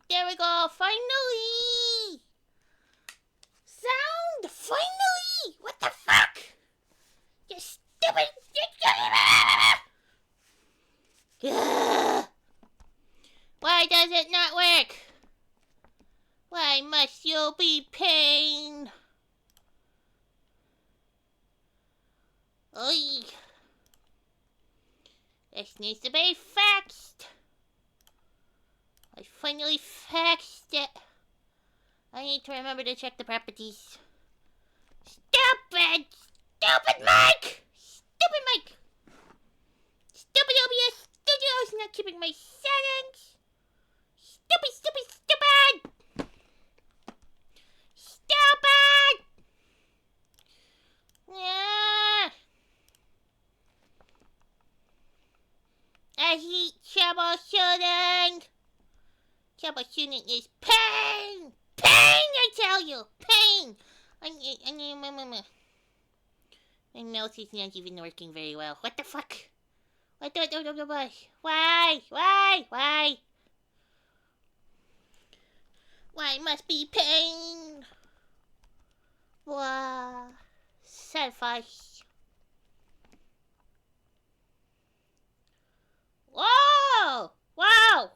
There we go. Finally! Sound! Finally! What the fuck? You stupid... Why does it not work? Why must you be pain? Oy. This needs to be fixed. I finally fixed it. I need to remember to check the properties. Stupid! Stupid mic! Stupid mic! Stupid OBS Studios not keeping my settings! Stupid, stupid, stupid! Stupid! Yeah. I hate troubleshooting! Troubleshooting is pain! Pain, I tell you! Pain! My mouth is not even working very well. What the fuck? Why? Why? Why must be pain? Why? Selfish. Whoa! Wow!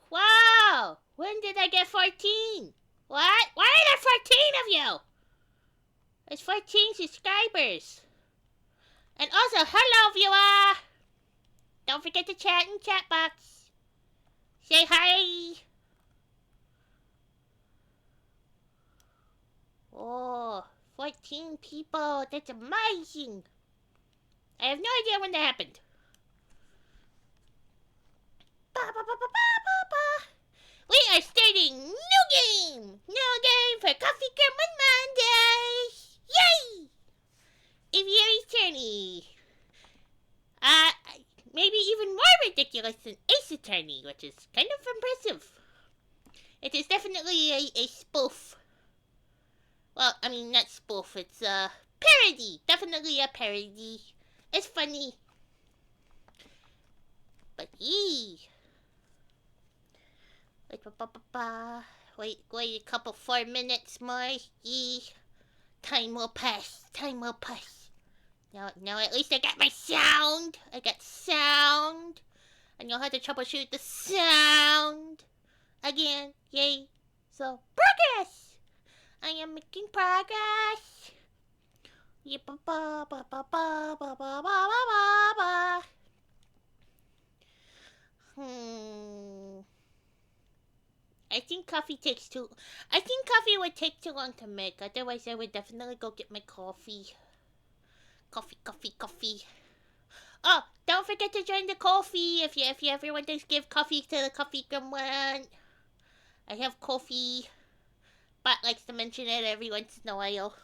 When did I get 14? What? Why are there 14 of you? There's 14 subscribers. And also, hello viewer! Don't forget to chat in chat box. Say hi! Oh, 14 people. That's amazing. I have no idea when that happened. We are starting new game! New game for Coffee Cream on Mondays! Yay! Aviary's Attorney. Maybe even more ridiculous than Ace Attorney, which is kind of impressive. It is definitely a spoof. Well, I mean, not spoof, it's a parody. Definitely a parody. It's funny. But Wait a couple 4 minutes more. Time will pass. Now at least I got my sound. I got sound. I know how to troubleshoot the sound. Again. Yay. So, progress. I am making progress. I think coffee would take too long to make. Otherwise, I would definitely go get my coffee. Coffee. Oh, don't forget to join the coffee if you ever want to give coffee to the Coffee Gum one. I have coffee. But likes to mention it every once in a while.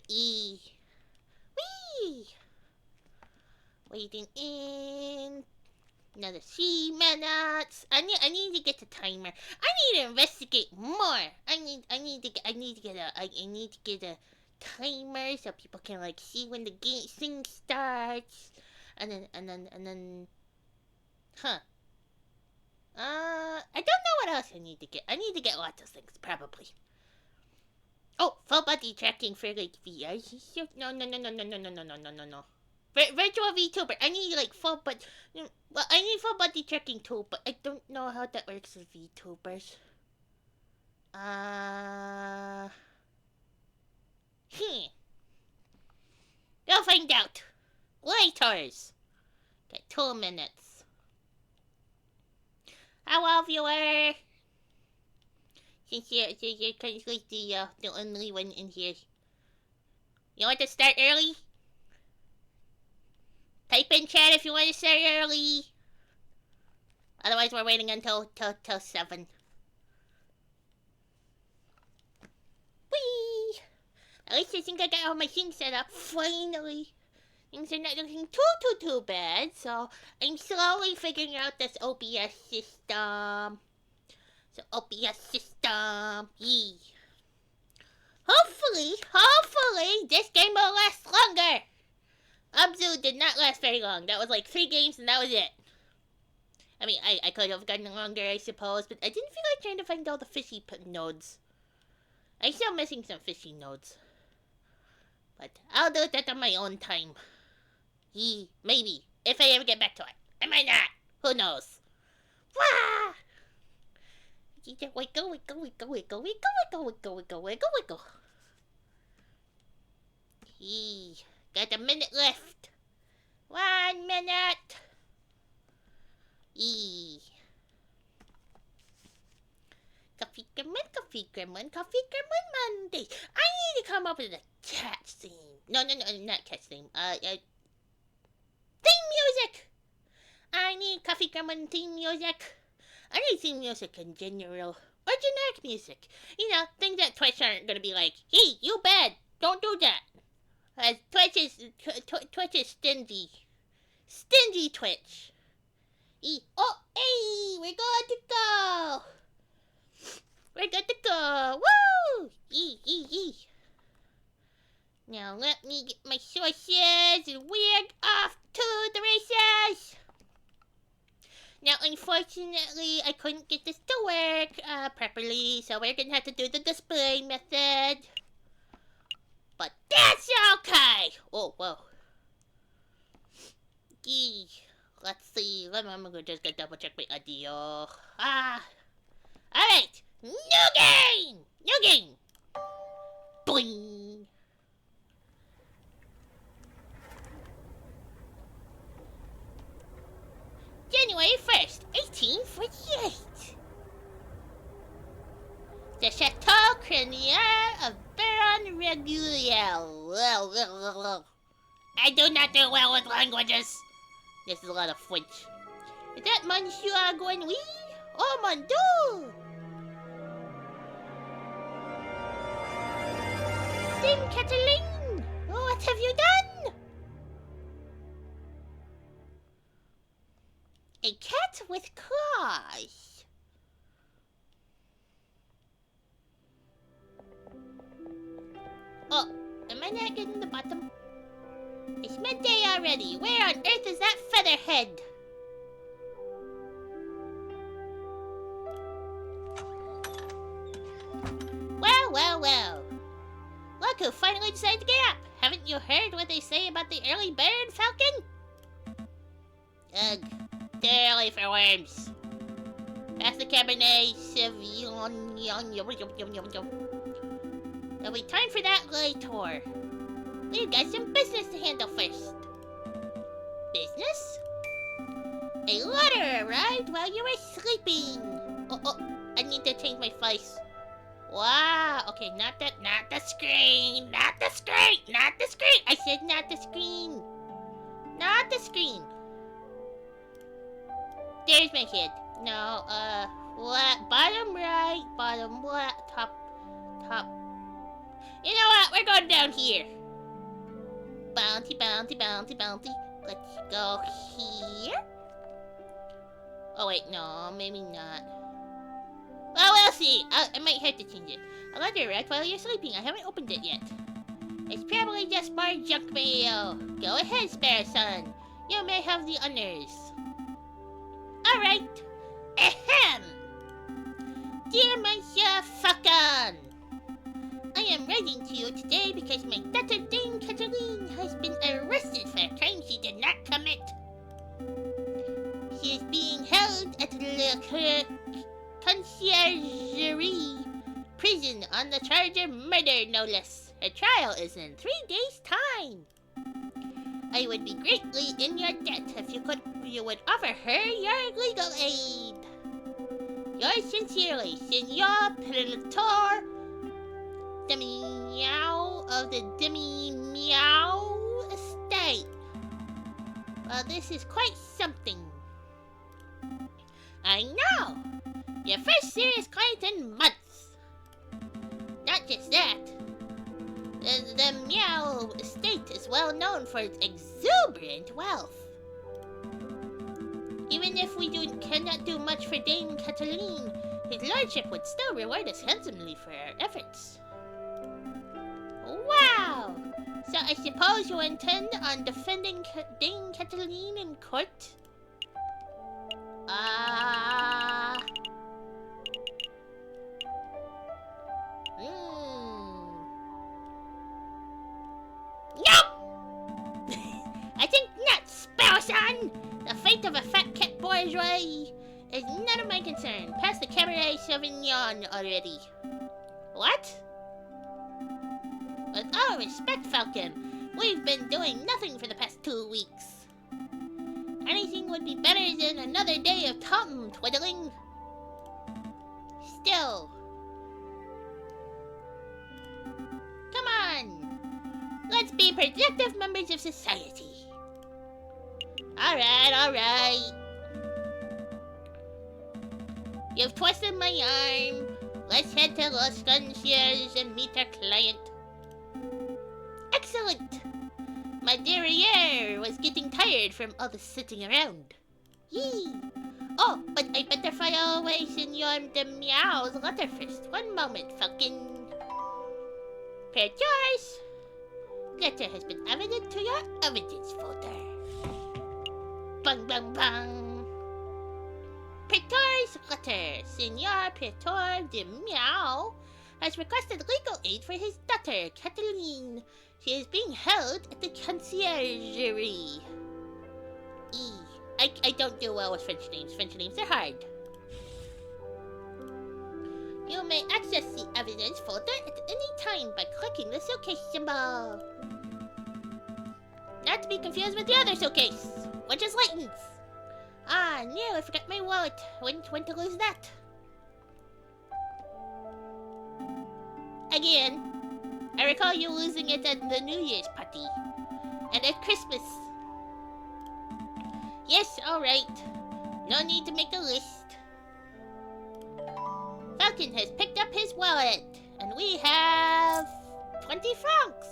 Wee. Waiting in. Another 3 minutes. I need to get the timer. I need to investigate more. I need to get a timer so people can like see when the thing starts. And then I don't know what else I need to get. I need to get lots of things, probably. Oh, full body tracking for like VR. No. Virtual VTuber. I need like full body tracking too, but I don't know how that works with VTubers. We'll find out. Laters. Got 2 minutes. Hello, viewer. Since you're currently the only one in here, you want to start early? Type in chat if you want to start early. Otherwise, we're waiting until 7. Whee! At least I think I got all my things set up. Finally. Things are not looking too bad. So, I'm slowly figuring out this OBS system. Yee. Hopefully, this game will last longer. Abzu did not last very long. That was like 3 games and that was it. I mean, I could have gotten longer, I suppose, but I didn't feel like trying to find all the fishy nodes. I'm still missing some fishy nodes. But I'll do that on my own time. Maybe. If I ever get back to it. I might not. Who knows? Wah! Wiggle, wiggle, wiggle, wiggle, wiggle, wiggle, wiggle, wiggle, wiggle, wiggle. Got a minute left. 1 minute. Coffee Gremlin, Coffee Gremlin, Coffee Gremlin Mondays. I need to come up with a cat theme. No, not cat theme. Theme music! I need Coffee Gremlin theme music. I need theme music in general. Or generic music. You know, things that Twitch aren't gonna be like, hey, you bad, don't do that. Twitch is stingy. Stingy Twitch. Oh, hey, we're good to go. We're good to go. Woo! Now let me get my sources and we're off to the races. Now, unfortunately, I couldn't get this to work properly, so we're gonna have to do the display method. But that's okay. Oh, whoa. Let's see. I'm just gonna double check my audio. Alright. New game! New game! Boing! January 1st, 1848. The Chateau Crenier of Baron Reguliel. I do not do well with languages. This is a lot of French. Is that Monsieur Grenouille? Oh, mon Dieu! Dame Cataline! What have you done? A cat with claws. Oh, am I not getting the bottom? It's midday already. Where on earth is that featherhead? Well. Look who finally decided to get up. Haven't you heard what they say about the early bird, Falcon? Ugh, too early for worms. Pass the Cabernet Sauvignon. It'll be time for that later. We've got some business to handle first. Business? A letter arrived while you were sleeping. Oh, I need to change my face. Wow, okay, not the screen. I said not the screen. Not the screen. There's my head. No, what? Bottom right, bottom left, top. You know what? We're going down here. Bounty. Let's go here. Oh wait, no, maybe not. Well, we'll see. I might have to change it. A letter arrived while you're sleeping. I haven't opened it yet. It's probably just more junk mail. Go ahead, Spare Son. You may have the honors. Alright. Ahem. Dear Monsieur Falcon, I am writing to you today because my daughter Dame Cataline has been arrested for a crime she did not commit. She is being held at the Conciergerie prison on the charge of murder, no less. Her trial is in 3 days' time. I would be greatly in your debt if you would offer her your legal aid. Yours sincerely, Senor Predator Demi-Meow of the Demi-Meow Estate. Well, this is quite something. I know! Your first serious client in months. Not just that. The Meow Estate is well known for its exuberant wealth. Even if we cannot do much for Dame Cataline, his lordship would still reward us handsomely for our efforts. Wow! So I suppose you intend on defending Dame Cataline in court? Ah. Nope! I think not, Sparrow-san! The fate of a fat cat bourgeois is none of my concern. Pass the Cabernet Sauvignon already. What? With all respect, Falcon, we've been doing nothing for the past 2 weeks. Anything would be better than another day of thumb twiddling. Still. Come on. Let's be productive members of society. Alright, alright. You've twisted my arm. Let's head to Los Concierge and meet our client. Excellent! My derriere was getting tired from all the sitting around. Yee! Oh, but I better file away Senor de Meow's letter first. One moment, Falcon. Preachers! Letter has been added to your evidence folder. Bang, bang, bang. Pretor's letter. Senor Pretor de Meow has requested legal aid for his daughter, Cataline. She is being held at the conciergerie. I don't do well with French names. French names are hard. You may access the evidence folder at any time by clicking the showcase symbol. Not to be confused with the other showcase, which is Layton's. Ah, no, I forgot my wallet. When to lose that? Again. I recall you losing it at the New Year's party. And at Christmas. Yes, alright. No need to make a list. Falcon has picked up his wallet. And we have 20 francs.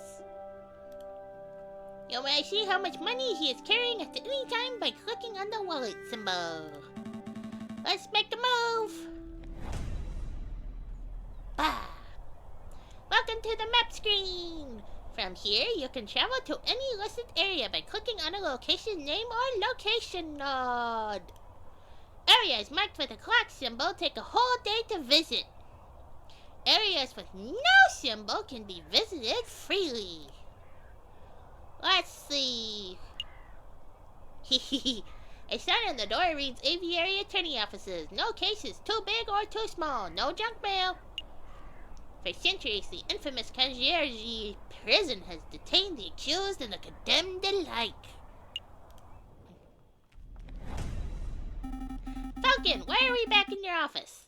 You may see how much money he is carrying at any time by clicking on the wallet symbol. Let's make the move. Bah. Welcome to the map screen! From here, you can travel to any listed area by clicking on a location name or location node. Areas marked with a clock symbol take a whole day to visit. Areas with no symbol can be visited freely. Let's see. A sign on the door reads Aviary Attorney Offices. No cases too big or too small. No junk mail. For centuries, the infamous concierge prison has detained the accused and the condemned alike. Falcon, why are we back in your office?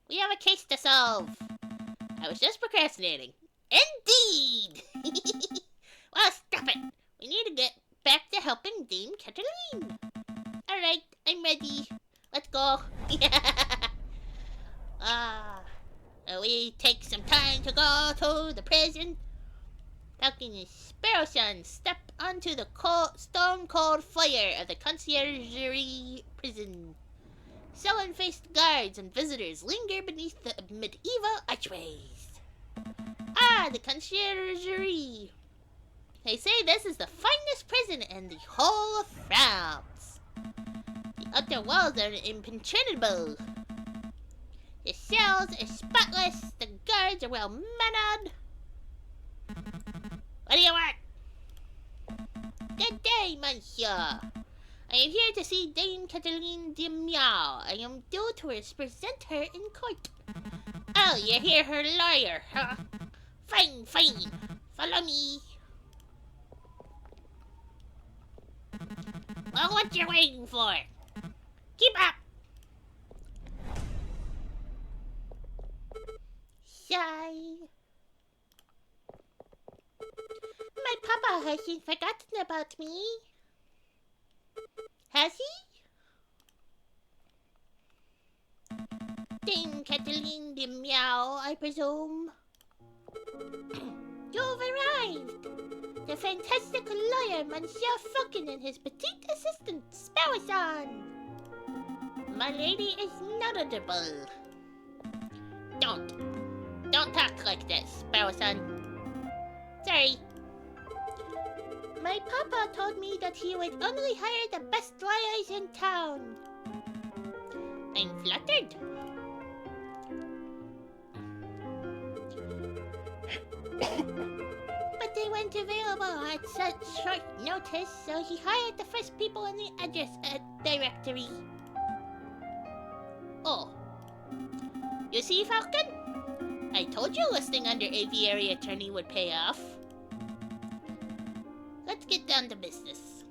We have a case to solve. I was just procrastinating. Indeed! Well, stop it. We need to get back to helping Dame Cataline. Alright, I'm ready. Let's go. We take some time to go to the prison. Falcon and Sparrow-san step onto the stone-cold fire of the conciergerie prison. Sullen-faced guards and visitors linger beneath the medieval archways. Ah, the conciergerie. They say this is the finest prison in the whole of France. The outer walls are impenetrable. The cells are spotless. The guards are well mannered. What do you want? Good day, monsieur. I am here to see Dame Cataline de Meow. I am due to present her in court. Oh, you hear her lawyer, huh? Fine, fine. Follow me. Well, what you waiting for? Keep up. Shy. My papa hasn't forgotten about me. Has he? Dame Cataline de Meow, I presume. You've arrived. The fantastic lawyer, Monsieur Falcon, and his petite assistant, Sparrow-san. My lady is notable. Don't talk like that, Sparrow-san. Sorry. My papa told me that he would only hire the best lawyers in town. I'm flattered. But they weren't available at such short notice, so he hired the first people in the address directory. Oh. You see, Falcon? I told you listing under Aviary attorney would pay off. Let's get down to business.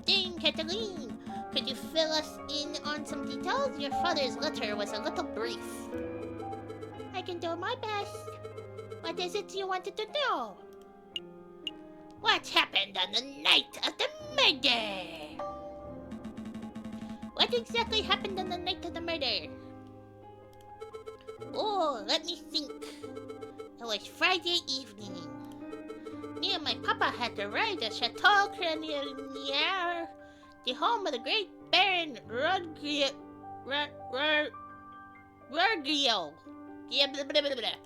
Dame Cataline, could you fill us in on some details? Your father's letter was a little brief. I can do my best. What is it you wanted to know? What happened on the night of the murder? What exactly happened on the night of the murder? Oh, let me think. It was Friday evening. Me and my papa had arrived at Chateau Cranier, the home of the great Baron Rodrigo. Yeah, blah, blah, blah, blah.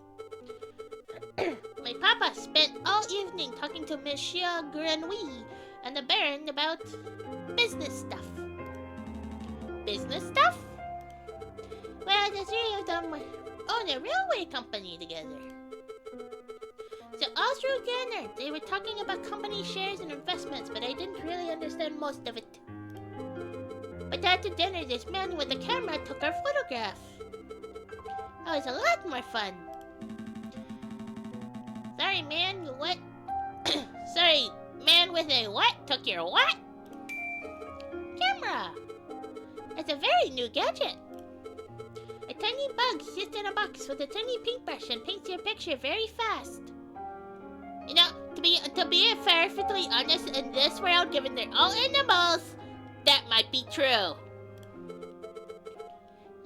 My papa spent all evening talking to Monsieur Grenouille and the Baron about business stuff. Business stuff? Well, the three of them own a railway company together. So all through dinner, they were talking about company shares and investments, but I didn't really understand most of it. But after dinner, this man with the camera took our photograph. That was a lot more fun. Sorry, man, you what? Sorry, man with a what? Took your what? Camera. It's a very new gadget. A tiny bug sits in a box with a tiny paintbrush and paints your picture very fast. You know, to be perfectly honest, in this world, given they're all animals, that might be true.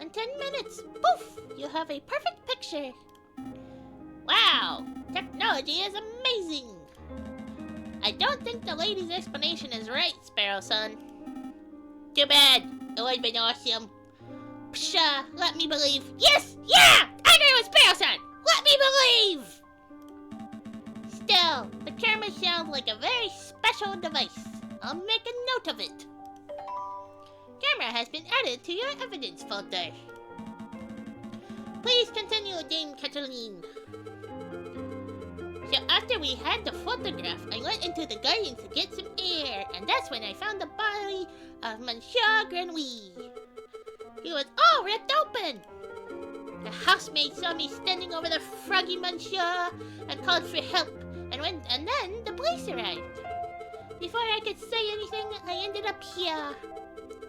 In 10 minutes, poof, you have a perfect picture. Wow, technology is amazing. I don't think the lady's explanation is right, Sparrow Son. Too bad. It would have been awesome. Psha, let me believe. Yes, yeah, I knew it was Sparrow Son. Let me believe. Still, the camera sounds like a very special device. I'll make a note of it. Camera has been added to your evidence folder. Please continue, Dame Cataline. So after we had the photograph, I went into the garden to get some air, and that's when I found the body of Monsieur Grenouille. He was all ripped open. The housemaid saw me standing over the froggy Monsieur and called for help, and then the police arrived. Before I could say anything, I ended up here.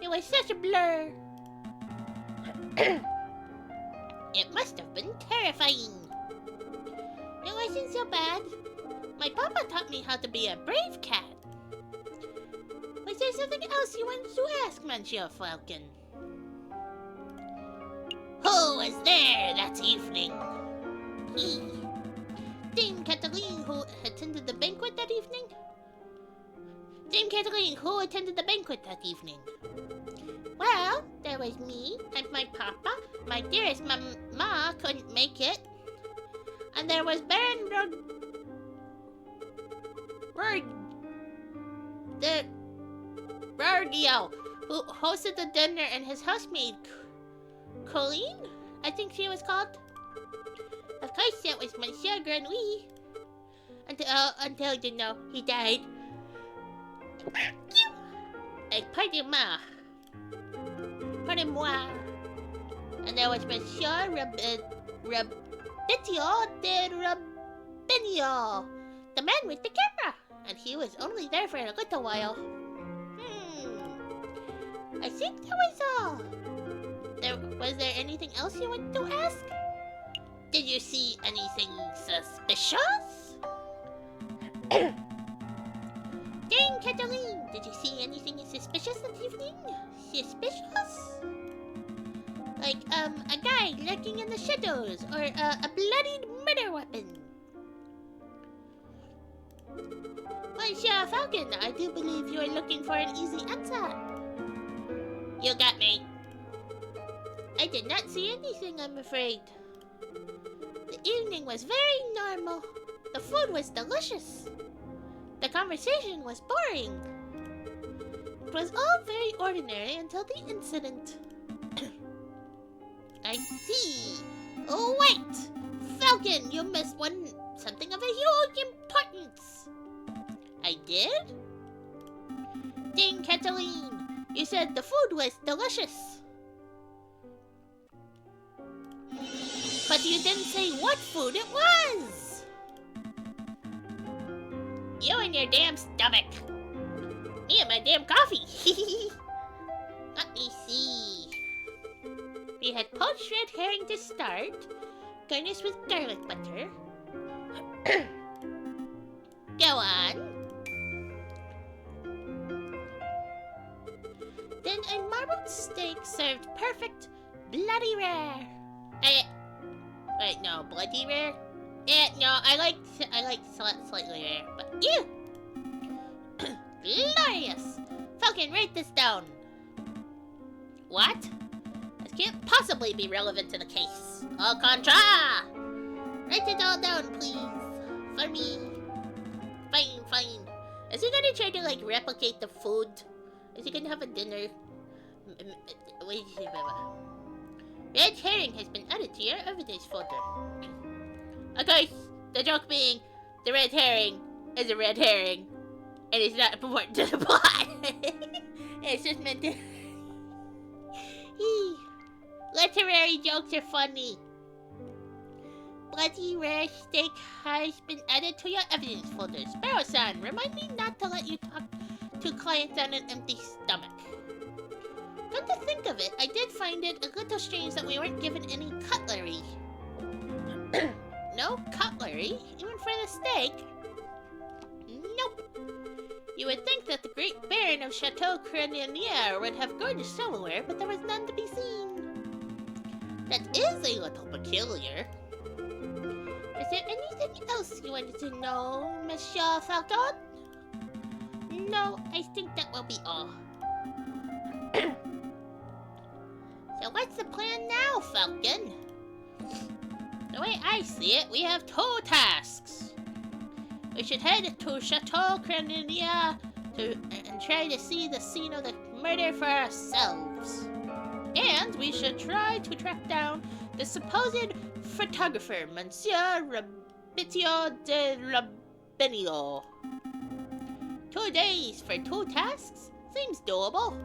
It was such a blur. It must have been terrifying. It wasn't so bad. My papa taught me how to be a brave cat. Was there something else you wanted to ask, Monsieur Falcon? Who was there that evening? He. Dame Cataline, who attended the banquet that evening? Dame Cataline, who attended the banquet that evening? Well, there was me and my papa. My dearest ma couldn't make it. And there was Baron Rodrigo, who hosted the dinner, and his housemaid, Colleen, I think she was called. Of course, that was Monsieur Grenouille. Until you know, he died. Pardon-moi. Pardon-moi. And there was Monsieur Rabitio de Rabinio, the man with the camera. And he was only there for a little while. I think that was all. Was there anything else you wanted to ask? Did you see anything suspicious? Dame Cataline, did you see anything suspicious that evening? Suspicious? Like, a guy lurking in the shadows, or a bloodied murder weapon? Monsieur Falcon, I do believe you are looking for an easy answer. You got me. I did not see anything, I'm afraid. The evening was very normal. The food was delicious. The conversation was boring. It was all very ordinary until the incident. I see. Oh, wait! Falcon, you missed something of a huge importance. I did? Ding, Cataline. You said the food was delicious. But you didn't say what food it was. You and your damn stomach. Me and my damn coffee. Let me see. We had poached red herring to start, garnished with garlic butter. Go on. Then a marbled steak served perfect, bloody rare. Wait, no, bloody rare? No, I like slightly rare, but ew! Glorious! Falcon, write this down. What? This can't possibly be relevant to the case. Au contraire! Write it all down, please. For me. Fine. Is he gonna try to, like, replicate the food? Is he gonna have a dinner? Wait a second. Red herring has been added to your evidence folder. Of course, the joke being, the red herring is a red herring, and it's not important to the plot. It's just meant to... Literary jokes are funny. Bloody rare steak has been added to your evidence folder. Sparrow-san, remind me not to let you talk to clients on an empty stomach. Come to think of it, I did find it a little strange that we weren't given any cutlery. No cutlery? Even for the steak? Nope. You would think that the great baron of Chateau Crenier would have gorgeous silverware, but there was none to be seen. That is a little peculiar. Is there anything else you wanted to know, Monsieur Falcon? No, I think that will be all. So what's the plan now, Falcon? The way I see it, we have 2 tasks. We should head to Chateau Crenier and try to see the scene of the murder for ourselves. And we should try to track down the supposed photographer, Monsieur Rabitio de Rabinio. 2 days for 2 tasks? Seems doable.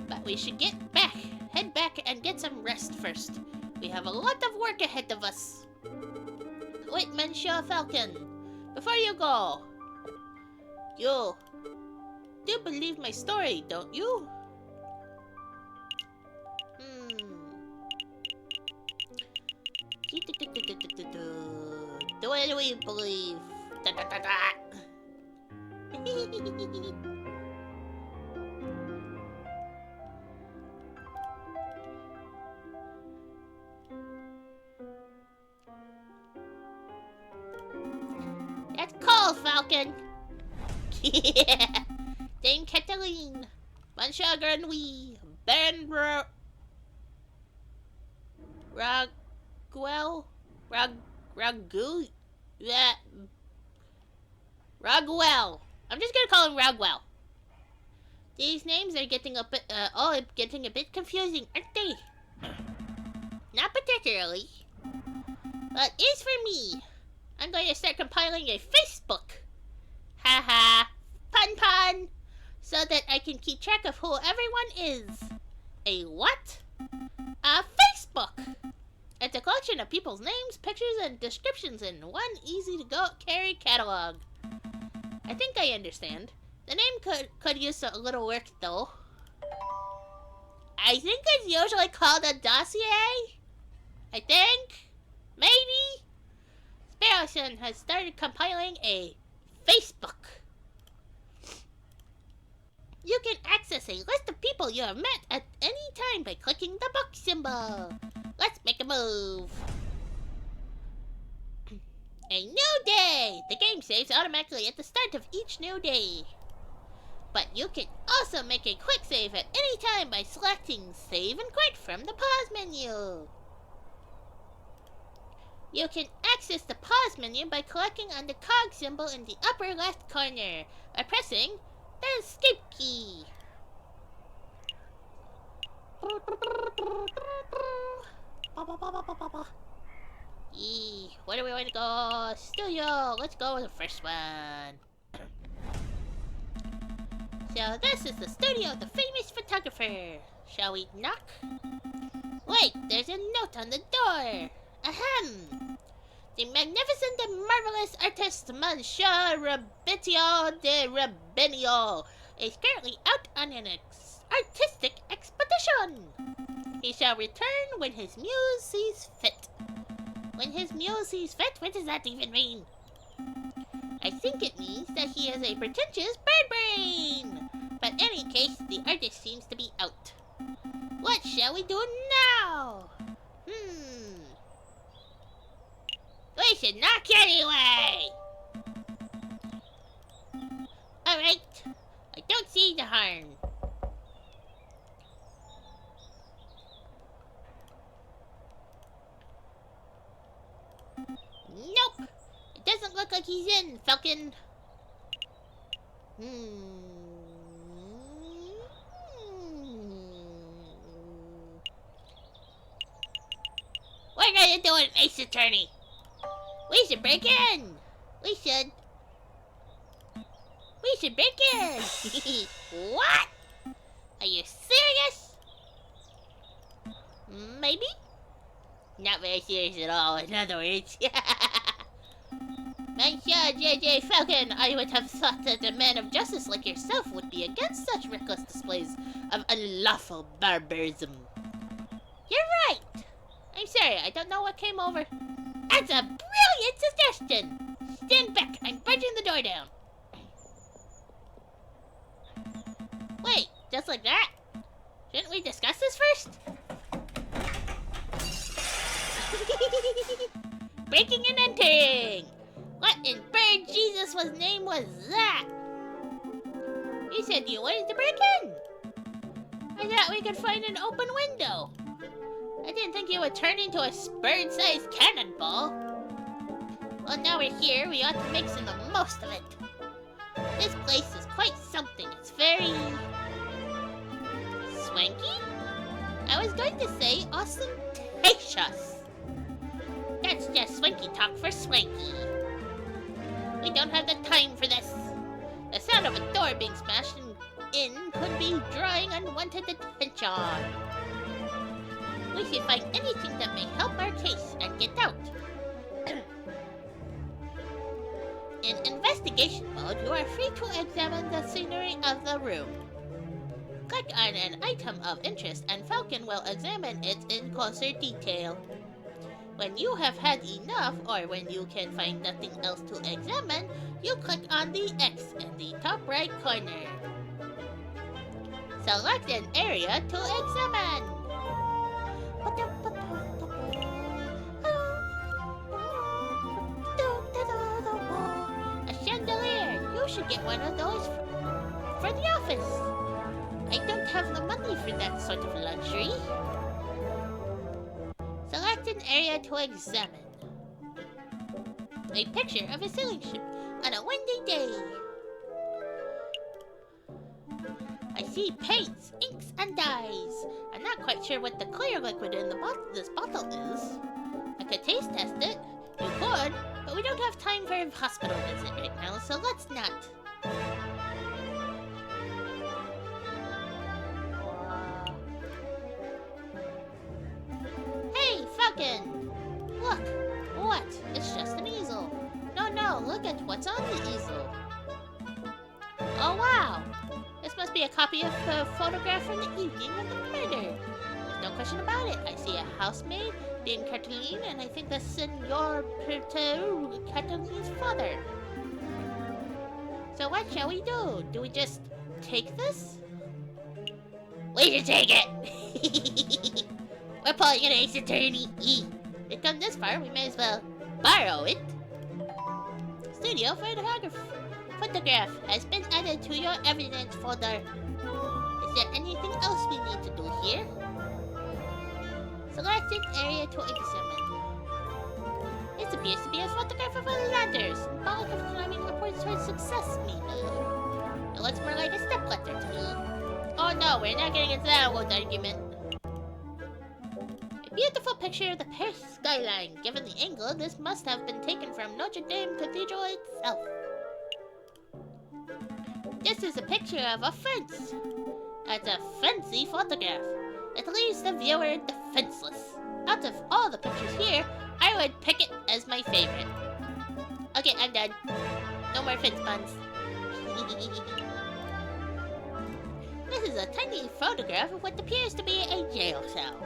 But we should head back and get some rest first. We have a lot of work ahead of us. Wait, Monsieur Falcon, before you go, you do believe my story, don't you? Do we believe? That's cool, Falcon. Yeah. Dame Cataline, Monsieur Grenouille, Baron Ragwell. I'm just gonna call him Ragwell. These names are getting a bit confusing, aren't they? Not particularly. But as for me, I'm going to start compiling a Facebook. Haha, pun, so that I can keep track of who everyone is. A what? A Facebook. It's a collection of people's names, pictures, and descriptions in one easy-to-carry catalog. I think I understand. The name could use a little work, though. I think it's usually called a dossier. I think. Maybe. Sparrowson has started compiling a Facebook. You can access a list of people you have met at any time by clicking the book symbol. Let's make a move. A new day! The game saves automatically at the start of each new day. But you can also make a quick save at any time by selecting Save and Quit from the pause menu. You can access the pause menu by clicking on the cog symbol in the upper left corner by pressing the escape key. Where do we want to go? Studio. Let's go with the first one. So this is the studio of the famous photographer. Shall we knock? Wait, there's a note on the door. Ahem. The magnificent and marvelous artist Monsieur Robitio de Rabenio is currently out on an artistic expedition. He shall return when his muse sees fit. When his muse sees fit? What does that even mean? I think it means that he has a pretentious bird brain. But in any case, the artist seems to be out. What shall we do now? We should knock anyway! Alright. I don't see the harm. Nope! It doesn't look like he's in, Falcon. We're gonna do an ace attorney. We should break in. We should break in. What? Are you serious? Maybe? Not very serious at all, in other words. Monsieur J.J. Falcon, I would have thought that a man of justice like yourself would be against such reckless displays of unlawful barbarism. You're right. I'm sorry, I don't know what came over. That's a brilliant suggestion! Stand back, I'm barging the door down. Wait, just like that? Shouldn't we discuss this first? Breaking and entering! What in bird Jesus' name was that? You said you wanted to break in. I thought we could find an open window. I didn't think you would turn into a bird-sized cannonball. Well, now we're here, we ought to make the most of it. This place is quite something. It's very swanky? I was going to say ostentatious. That's just swanky talk for swanky. We don't have the time for this. The sound of a door being smashed in could be drawing unwanted attention. We should find anything that may help our case and get out. In investigation mode, you are free to examine the scenery of the room. Click on an item of interest and Falcon will examine it in closer detail. When you have had enough, or when you can find nothing else to examine, you click on the X in the top right corner. Select an area to examine. A chandelier! You should get one of those for the office. I don't have the money for that sort of luxury. Select an area to examine. A picture of a sailing ship on a windy day. I see paints, inks, and dyes. I'm not quite sure what the clear liquid in this bottle is. I could taste test it. You could, but we don't have time for a hospital visit right now, so let's not. Hey, Falcon! Look! What? It's just an easel. No, look at what's on the easel. Oh, wow! This must be a copy of a photograph from the evening of the murder. There's no question about it. I see a housemaid named Cataline, and I think that's Senor Cataline's father. So what shall we do? Do we just take this? We should take it! We're pulling an ace attorney. We've come this far, we may as well borrow it. Studio photograph has been added to your evidence folder. Is there anything else we need to do here? Select an area to examine. This appears to be a photograph of a ladder, symbolic of climbing upwards towards success, maybe. It looks more like a stepladder to me. Oh no, we're not getting into that old argument. beautiful picture of the Paris skyline. Given the angle, this must have been taken from Notre Dame Cathedral itself. This is a picture of a fence. It's a fancy photograph. It leaves the viewer defenseless. Out of all the pictures here, I would pick it as my favorite. Okay, I'm done. No more fence puns. This is a tiny photograph of what appears to be a jail cell.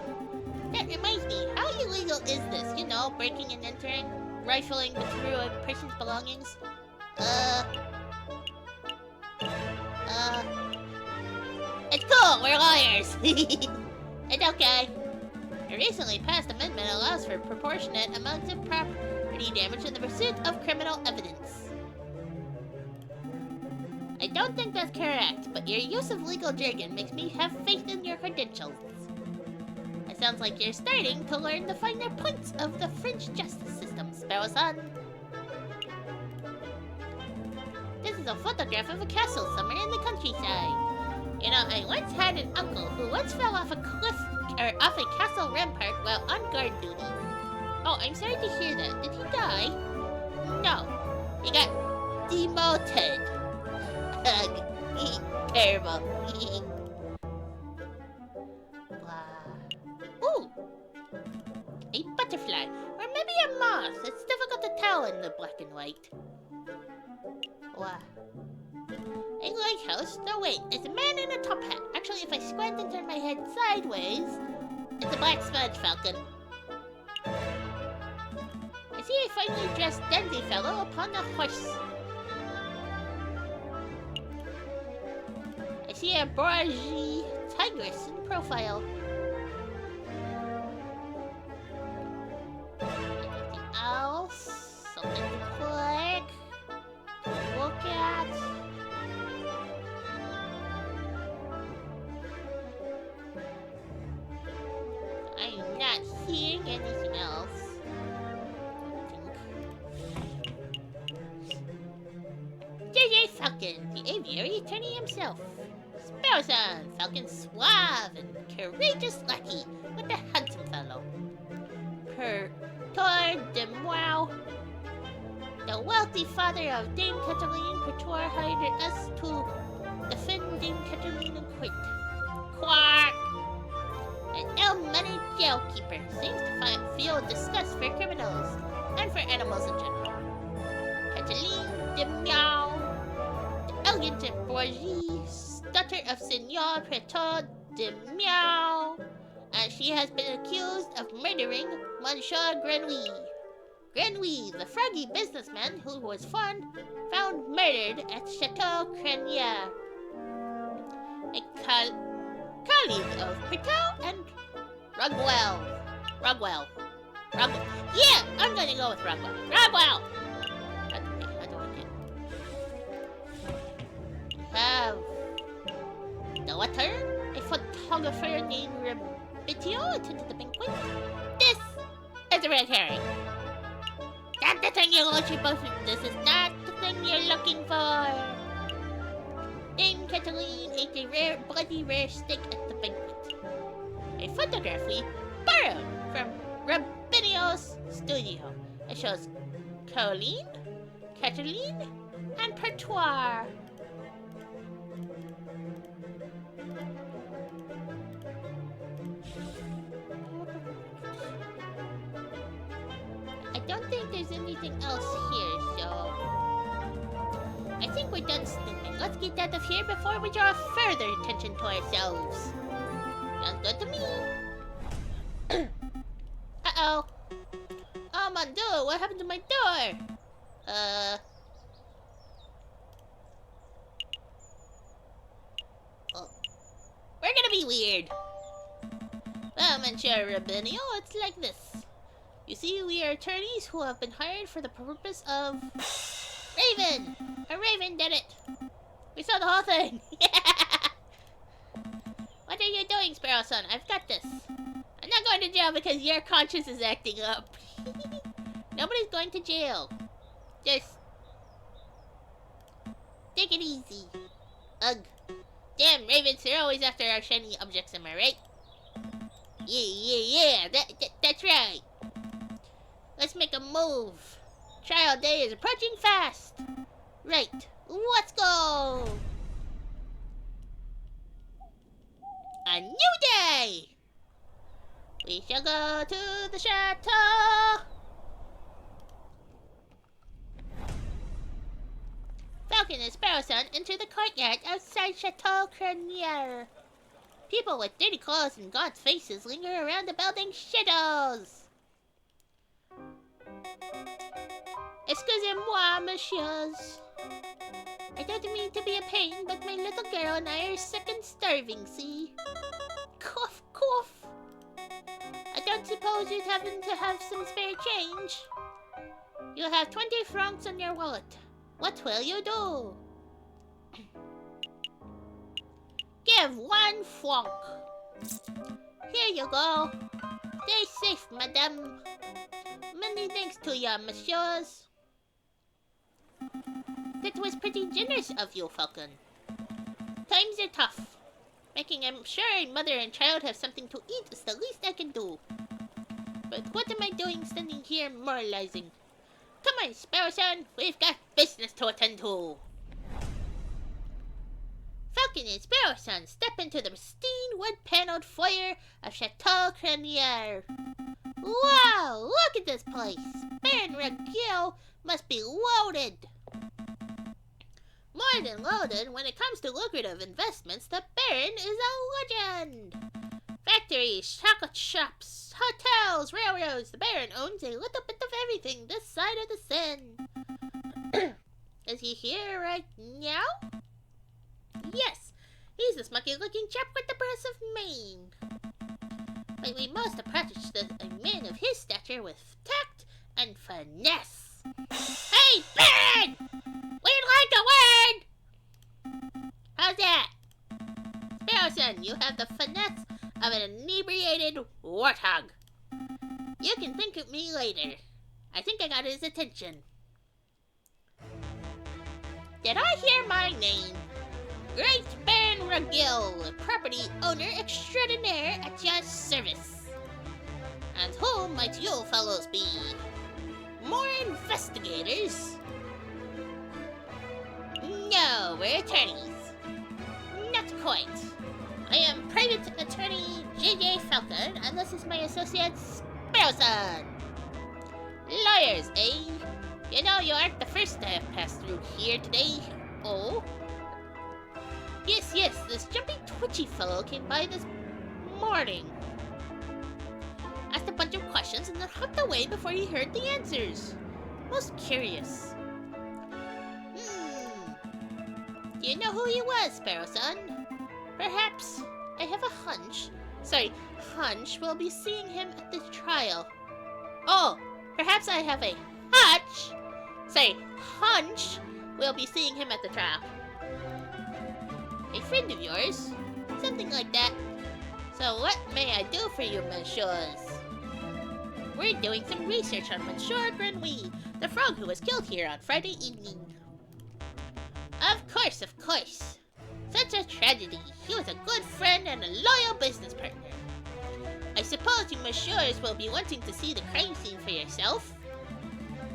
That reminds me, how illegal is this? You know, breaking and entering, rifling through a person's belongings. It's cool, we're lawyers! It's okay. A recently passed amendment allows for proportionate amounts of property damage in the pursuit of criminal evidence. I don't think that's correct, but your use of legal jargon makes me have faith in your credentials. It sounds like you're starting to learn the finer points of the French justice system, Sparrow-san. This is a photograph of a castle somewhere in the countryside. You know, I once had an uncle who once fell off a cliff, or off a castle rampart while on guard duty. Oh, I'm sorry to hear that. Did he die? No. He got demoted. Ugh. Terrible. Ooh. A butterfly. Or maybe a moth. It's difficult to tell in the black and white. Wow. A lighthouse? No, wait. It's a man in a top hat. Actually, if I squint and turn my head sideways, it's a black smudge falcon. I see a finely dressed dandy fellow upon a horse. I see a bourgeois tigress in profile. Anything else? Something to click? To look at? I'm not seeing anything else. JJ Falcon, the aviary attorney himself. Sparrow-san, Falcon suave and courageous lackey with a handsome fellow. Per Tour de Moi, the wealthy father of Dame Cataline Couture hired us to defend Dame Cataline in court. Quark! An ill-mannered jailkeeper seems to feel disgust for criminals and for animals in general. Cataline de Meow, the elegant and bourgeois daughter of Senor Pretor de Meow, and she has been accused of murdering Monsieur Grenouille. Grenouille, the froggy businessman who was found murdered at Chateau Crenier. A colleague of Pretor and Rugwell. Yeah, I'm gonna go with Rugwell. Rugwell! How do I get? We have daughter, a photographer named Rebitio attended the banquet. This is a red herring. That's the thing you're looking for. This is not the thing you're looking for. Dame Cataline ate a bloody rare steak at the banquet. A photograph we borrowed from Rabinio's studio. It shows Cataline, and Pertoire. I don't think there's anything else here, so I think we're done snooping. Let's get out of here before we draw further attention to ourselves. Sounds good to me. Uh-oh. Oh, my door. What happened to my door? Oh. We're gonna be weird. Well, Monsieur Rabinio, it's like this. You see, we are attorneys who have been hired for the purpose of... Raven! A raven did it! We saw the whole thing! What are you doing, Sparrow-san? I've got this. I'm not going to jail because your conscience is acting up. Nobody's going to jail. Just... take it easy. Ugh. Damn, ravens are always after our shiny objects, am I right? Yeah. That's right. Let's make a move. Trial day is approaching fast. Right. Let's go. A new day. We shall go to the chateau. Falcon and Sparrowson enter the courtyard outside Chateau Cranier. People with dirty clothes and gaunt faces linger around the building's shadows. Excusez-moi, messieurs. I don't mean to be a pain, but my little girl and I are sick and starving, see? Cough, cough. I don't suppose you'd happen to have some spare change? You have 20 francs in your wallet. What will you do? Give 1 franc. Here you go. Stay safe, madame. Many thanks to ya, messieurs. That was pretty generous of you, Falcon. Times are tough. Making sure a mother and child have something to eat is the least I can do. But what am I doing standing here moralizing? Come on, Sparrowson, we've got business to attend to. Falcon and Sparrowson step into the pristine wood-paneled foyer of Chateau Cranier. Wow, look at this place. Baron Regil must be loaded. More than loaded, when it comes to lucrative investments, the Baron is a legend. Factories, chocolate shops, hotels, railroads. The Baron owns a little bit of everything this side of the Seine. Is he here right now? Yes, he's the smucky-looking chap with the brass of mane. But we must approach a man of his stature with tact and finesse. Hey, Baron! We'd like a word! How's that? Sparrowson, you have the finesse of an inebriated warthog. You can think of me later. I think I got his attention. Did I hear my name? Great Baron Regil, property owner extraordinaire at your service. And who might you fellows be? More investigators? No, we're attorneys. Not quite. I am Private Attorney J.J. Falcon, and this is my associate Sparrowson. Lawyers, eh? You know you aren't the first to have passed through here today. Oh? Yes, this jumpy, twitchy fellow came by this morning. Asked a bunch of questions and then hopped away before he heard the answers. Most curious. Do you know who he was, Sparrowson? Perhaps I have a hunch. We'll be seeing him at the trial. Oh, perhaps I have a hunch. We'll be seeing him at the trial. A friend of yours? Something like that. So what may I do for you, messieurs? We're doing some research on Monsieur Grenouille, the frog who was killed here on Friday evening. Of course. Such a tragedy. He was a good friend and a loyal business partner. I suppose you messieurs will be wanting to see the crime scene for yourself?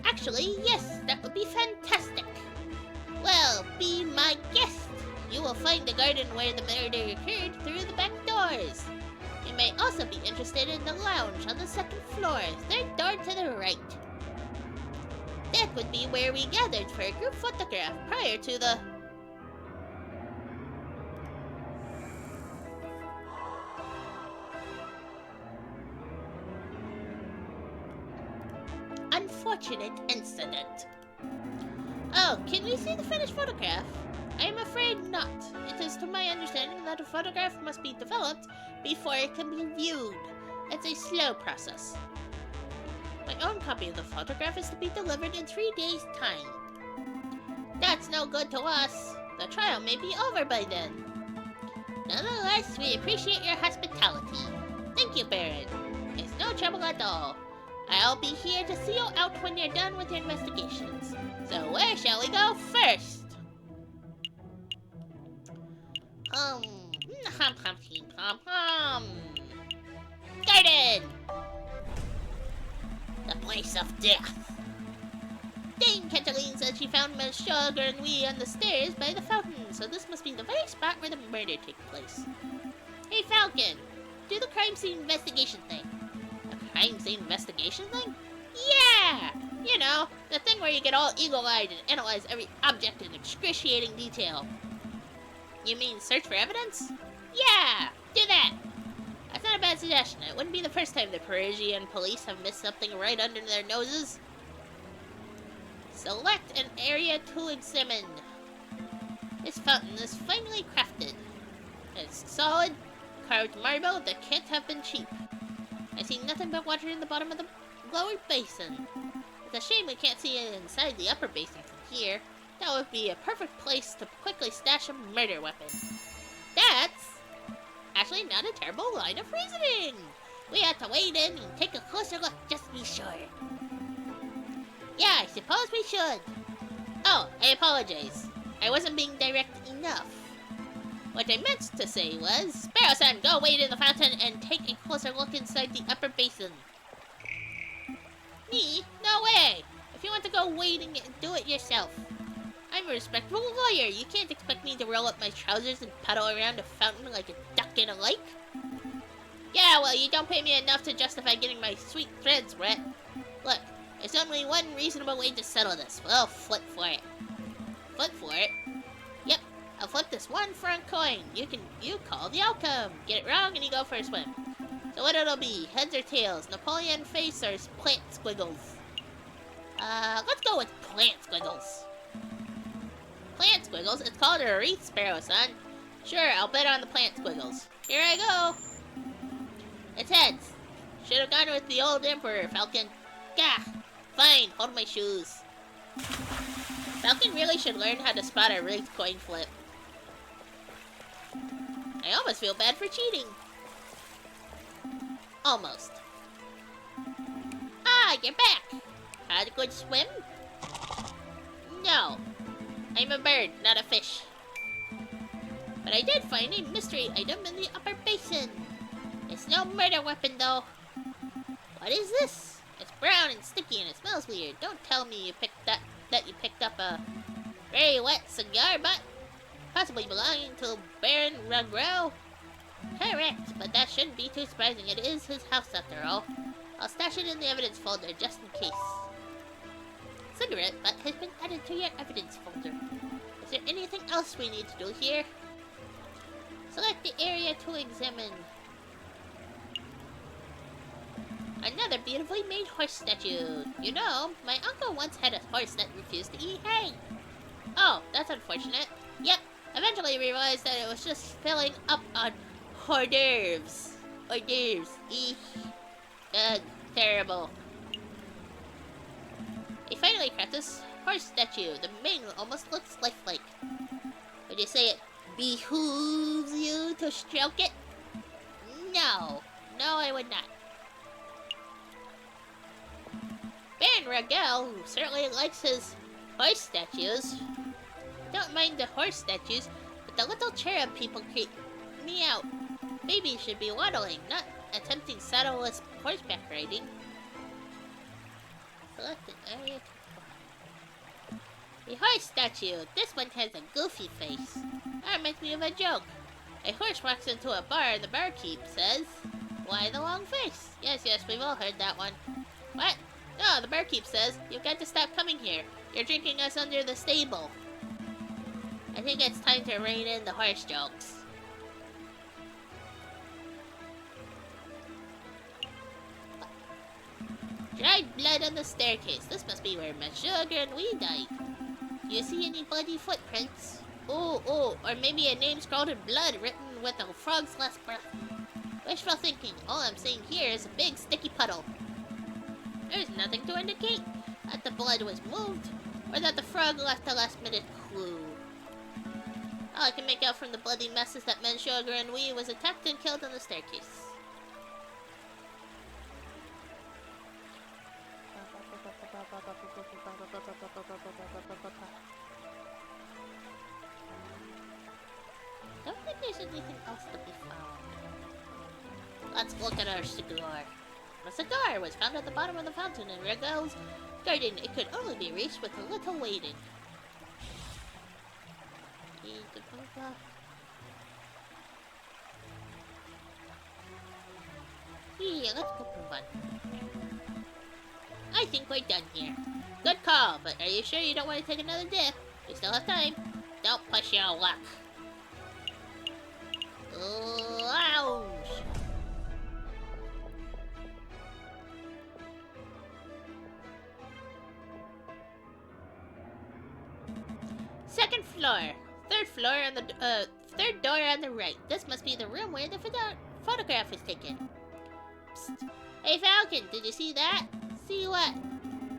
Actually, yes, that would be fantastic. Well, be my guest. You will find the garden where the murder occurred through the back doors. You may also be interested in the lounge on the second floor, third door to the right. That would be where we gathered for a group photograph prior to the... unfortunate incident. Oh, can we see the finished photograph? I am afraid not. It is to my understanding that a photograph must be developed before it can be viewed. It's a slow process. My own copy of the photograph is to be delivered in 3 days' time. That's no good to us. The trial may be over by then. Nonetheless, we appreciate your hospitality. Thank you, Baron. It's no trouble at all. I'll be here to see you out when you're done with your investigations. So where shall we go first? garden! The place of death. Dame Cataline said she found Monsieur Grenouille on the stairs by the fountain, so this must be the very spot where the murder took place. Hey, Falcon, do the crime scene investigation thing. A crime scene investigation thing? Yeah! You know, the thing where you get all eagle-eyed and analyze every object in excruciating detail. You mean search for evidence? Yeah! Do that! That's not a bad suggestion. It wouldn't be the first time the Parisian police have missed something right under their noses. Select an area to examine. This fountain is finely crafted. It's solid, carved marble that can't have been cheap. I see nothing but water in the bottom of the lower basin. It's a shame we can't see inside the upper basin from here. That would be a perfect place to quickly stash a murder weapon. That's actually not a terrible line of reasoning. We have to wade in and take a closer look just to be sure. Yeah, I suppose we should. Oh, I apologize. I wasn't being direct enough. What I meant to say was, Sparrow-san, go wade in the fountain and take a closer look inside the upper basin. Me? No way! If you want to go wading, do it yourself. I'm a respectable lawyer. You can't expect me to roll up my trousers and paddle around a fountain like a duck in a lake. Yeah, well, you don't pay me enough to justify getting my sweet threads wet. Look, there's only one reasonable way to settle this. Well, flip for it. Flip for it? Yep, I'll flip this one franc coin. You call the outcome. Get it wrong and you go for a swim. So what it'll be, heads or tails, Napoleon face or plant squiggles? Let's go with plant squiggles. Plant squiggles? It's called a wreath, Sparrow-san. Sure, I'll bet on the plant squiggles. Here I go. It's heads. Should have gone with the old emperor, Falcon. Gah! Fine, hold my shoes. Falcon really should learn how to spot a wreath coin flip. I almost feel bad for cheating. Almost. Ah, you're back! Had a good swim? No. I'm a bird, not a fish. But I did find a mystery item in the upper basin. It's no murder weapon, though. What is this? It's brown and sticky and it smells weird. Don't tell me you picked you picked up a very wet cigar butt, possibly belonging to Baron Ruggrow. Correct, but that shouldn't be too surprising. It is his house after all. I'll stash it in the evidence folder just in case. Cigarette butt has been added to your evidence folder. Is there anything else we need to do here? Select the area to examine. Another beautifully made horse statue. You know, my uncle once had a horse that refused to eat hay. Oh, that's unfortunate. Yep, eventually realized that it was just filling up on hors d'oeuvres. Hors d'oeuvres. Eek. Ugh, terrible. He finally cracked this horse statue. The mane almost looks lifelike. Would you say it behooves you to stroke it? No. No, I would not. Baron Rugel, who certainly likes his horse statues. Don't mind the horse statues, but the little cherub people creep me out. Babies should be waddling, not attempting saddleless horseback riding. Select an area to... The horse statue. This one has a goofy face. That reminds me of a joke. A horse walks into a bar and the barkeep says, "Why the long face?" Yes, we've all heard that one. What? No, the barkeep says, "You've got to stop coming here. You're drinking us under the stable." I think it's time to rein in the horse jokes. Dried blood on the staircase. This must be where Monsieur Grenouille died. Do you see any bloody footprints? Oh, or maybe a name scrawled in blood written with a frog's last breath. Wishful thinking. All I'm seeing here is a big sticky puddle. There's nothing to indicate that the blood was moved, or that the frog left a last-minute clue. All I can make out from the bloody mess is that Monsieur Grenouille was attacked and killed on the staircase. Don't think there's anything else to be found. Let's look at our cigar. The cigar was found at the bottom of the fountain in Regal's garden. It could only be reached with a little waiting. Yeah, let's go move on. I think we're done here. Good call, but are you sure you don't want to take another dip? We still have time. Don't push your luck. Lounge! Second floor. Third floor on the third door on the right. This must be the room where the photograph was taken. Psst. Hey Falcon, did you see that? See what?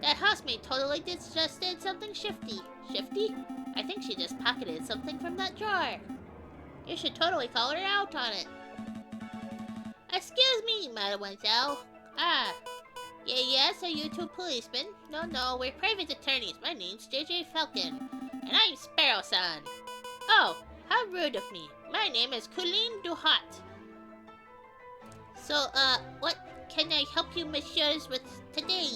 That housemaid totally just did something shifty. Shifty? I think she just pocketed something from that drawer. You should totally call her out on it. Excuse me, mademoiselle. Ah. Yes, are you two policemen? No, we're private attorneys. My name's JJ Falcon. And I'm Sparrow-san. Oh, how rude of me. My name is Colleen Duhat. So, what can I help you, messieurs, with today?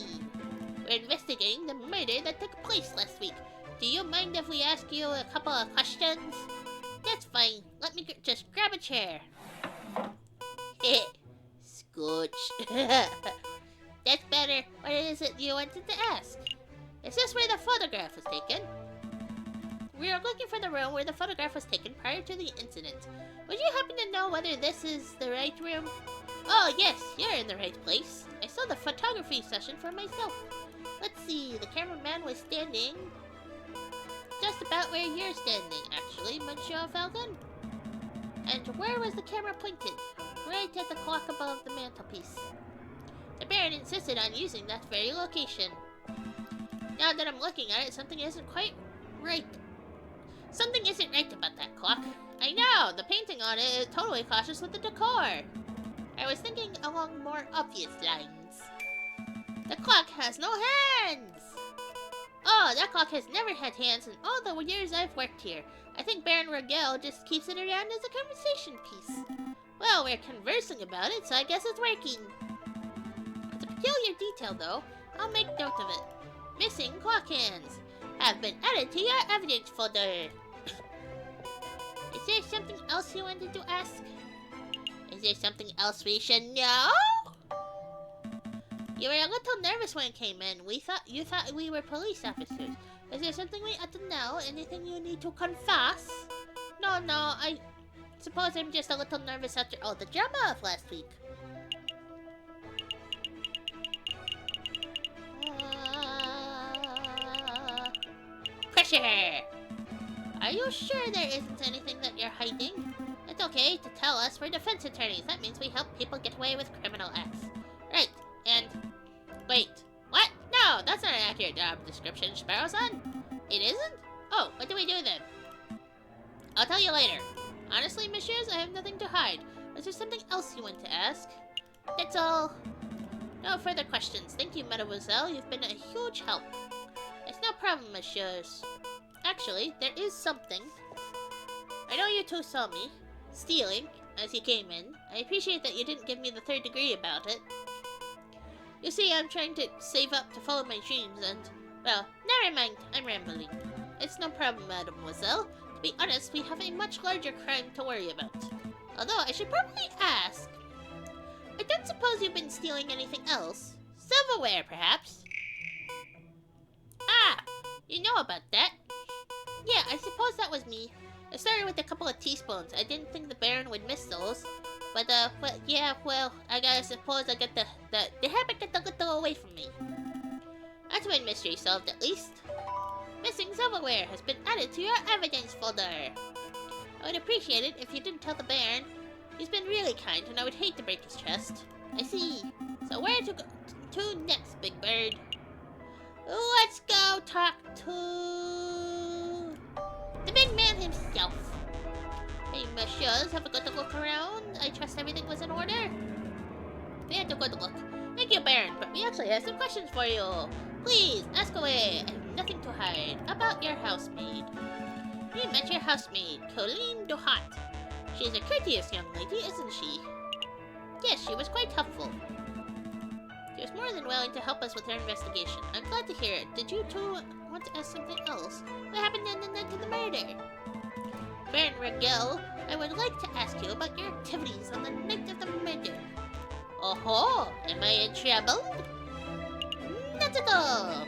We're investigating the murder that took place last week. Do you mind if we ask you a couple of questions? That's fine. Let me just grab a chair. Scooch. That's better. What is it you wanted to ask? Is this where the photograph was taken? We are looking for the room where the photograph was taken prior to the incident. Would you happen to know whether this is the right room? Oh yes, you're in the right place. I saw the photography session for myself. Let's see, the cameraman was standing just about where you're standing, actually, Monsieur Falcon. And where was the camera pointed? Right at the clock above the mantelpiece. The Baron insisted on using that very location. Now that I'm looking at it, something isn't quite right. Something isn't right about that clock. I know, the painting on it is totally clashes with the decor. I was thinking along more obvious lines. The clock has no hands! Oh, that clock has never had hands in all the years I've worked here. I think Baron Regel just keeps it around as a conversation piece. Well, we're conversing about it, so I guess it's working. It's a peculiar detail, though. I'll make note of it. Missing clock hands have been added to your evidence folder. Is there something else you wanted to ask? Is there something else we should know? You were a little nervous when it came in. You thought we were police officers. Is there something we ought to know? Anything you need to confess? No, I suppose I'm just a little nervous after all the drama of last week. Pressure! Are you sure there isn't anything that you're hiding? It's okay to tell us. We're defense attorneys. That means we help people get away with criminal acts. Right, and... Wait, what? No, that's not an accurate job description, Sparrow-san. It isn't? Oh, what do we do then? I'll tell you later. Honestly, messieurs, I have nothing to hide. Is there something else you want to ask? That's all. No further questions. Thank you, mademoiselle. You've been a huge help. It's no problem, messieurs. Actually, there is something. I know you two saw me stealing as you came in. I appreciate that you didn't give me the third degree about it. You see, I'm trying to save up to follow my dreams and, well, never mind, I'm rambling. It's no problem, mademoiselle. To be honest, we have a much larger crime to worry about. Although, I should probably ask, I don't suppose you've been stealing anything else? Silverware, perhaps? Ah, you know about that. Yeah, I suppose that was me. I started with a couple of teaspoons. I didn't think the Baron would miss those. But yeah, well, I suppose I got the habit got a little away from me. That's one mystery solved, at least. Missing silverware has been added to your evidence folder. I would appreciate it if you didn't tell the Baron. He's been really kind, and I would hate to break his trust. I see. So where to go to next, Big Bird? Let's go talk to the big man himself. Hey, messieurs, have a good look around. I trust everything was in order. We had a good look. Thank you, Baron, but we actually have some questions for you. Please, ask away. I have nothing to hide. About your housemaid. We met your housemaid, Colleen Duhat. She's a courteous young lady, isn't she? Yes, she was quite helpful. She was more than willing to help us with our investigation. I'm glad to hear it. Did you two want to ask something else? What happened on the night of the murder? Baron Regel, I would like to ask you about your activities on the night of the murder. Oh-ho! Am I in trouble? Not at all!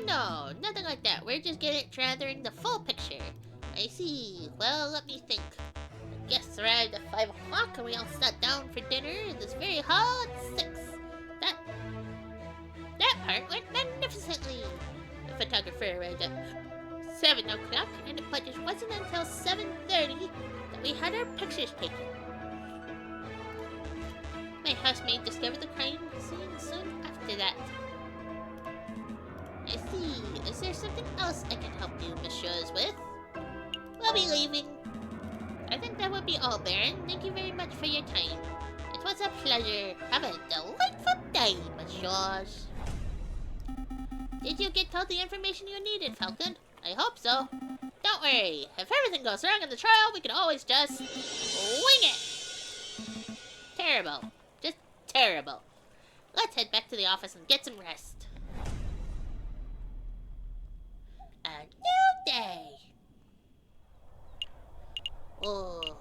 No, nothing like that. We're just gathering the full picture. I see. Well, let me think. Guests arrived at 5 o'clock and we all sat down for dinner in this very hall at 6. That part went magnificently. The photographer arrived at 7 o'clock, but it wasn't until 7:30 that we had our pictures taken. My housemaid discovered the crime scene soon after that. I see. Is there something else I can help you, Messieurs, with? We'll be leaving. I think that would be all, Baron. Thank you very much for your time. It was a pleasure. Have a delightful day, Messieurs. Did you get all the information you needed, Falcon? I hope so. Don't worry. If everything goes wrong in the trial, we can always just wing it. Terrible. Just terrible. Let's head back to the office and get some rest. A new day. Oh,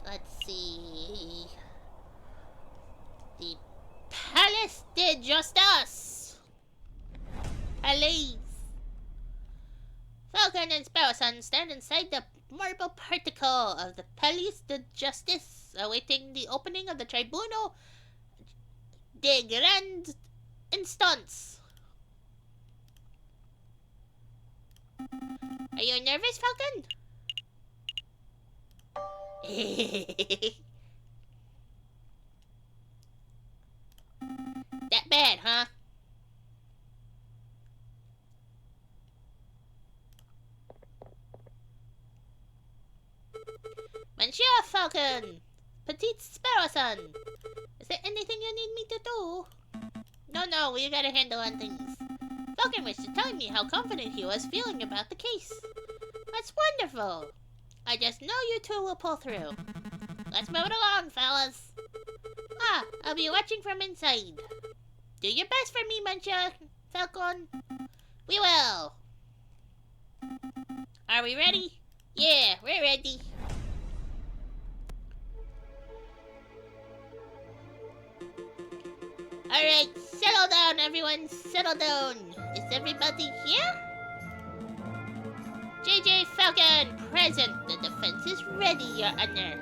let's see. The Palace de Justice. Police. Falcon and Sparrowson stand inside the marble particle of the Palace de Justice, awaiting the opening of the Tribunal de Grande Instance. Are you nervous, Falcon? That bad, huh? Monsieur Falcon! Petite Sparrowson! Is there anything you need me to do? No, we got a handle on things. Falcon was just telling me how confident he was feeling about the case. That's wonderful! I just know you two will pull through. Let's move it along, fellas. I'll be watching from inside. Do your best for me, Monsieur Falcon. We will. Are we ready? Yeah, we're ready. Alright, settle down, everyone. Settle down. Is everybody here? JJ Falcon, present. The defense is ready, Your Honor.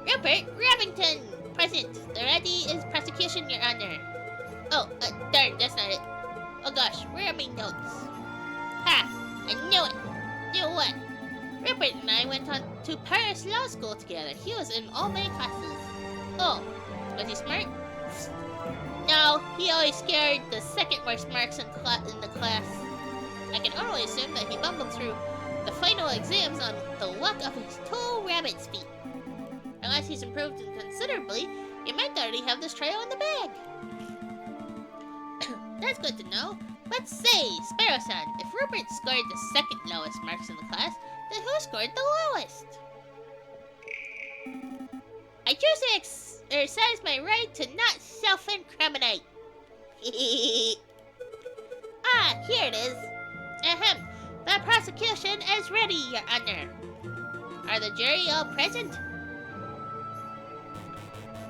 Rupert Remington, present. The ready is prosecution, Your Honor. Oh, darn, that's not it. Oh gosh, where are my notes? Ha! I knew it! Knew what? Rupert and I went on to Paris Law School together. He was in all my classes. Oh, was he smart? No, he always scored the second worst marks in the class. I can only assume that he bumbled through the final exams on the luck of his 2 rabbit's feet. Unless he's improved considerably, you might already have this trial in the bag. That's good to know. But say, Sparrowson, if Rupert scored the second lowest marks in the class, then who scored the lowest? I choose to exercise my right to not self-incriminate. Here it is. Ahem. The prosecution is ready, Your Honor. Are the jury all present?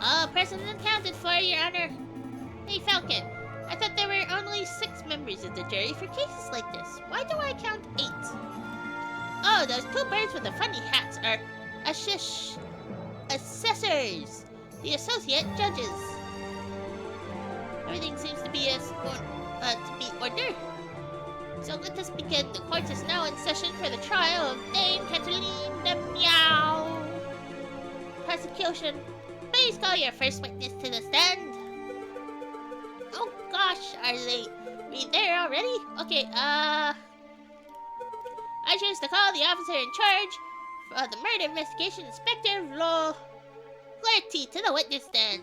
All present and counted for, Your Honor. Hey, Falcon. I thought there were only 6 members of the jury for cases like this. Why do I count 8? Oh, those 2 birds with the funny hats are assessors, the associate judges. Everything seems to be ordered. So let us begin. The court is now in session for the trial of Dame Cataline de Meow. Prosecution, please call your first witness to the stand. Oh gosh, are they there already? Okay, I choose to call the officer in charge for the murder investigation, Inspector Vlolerty, to the witness stand.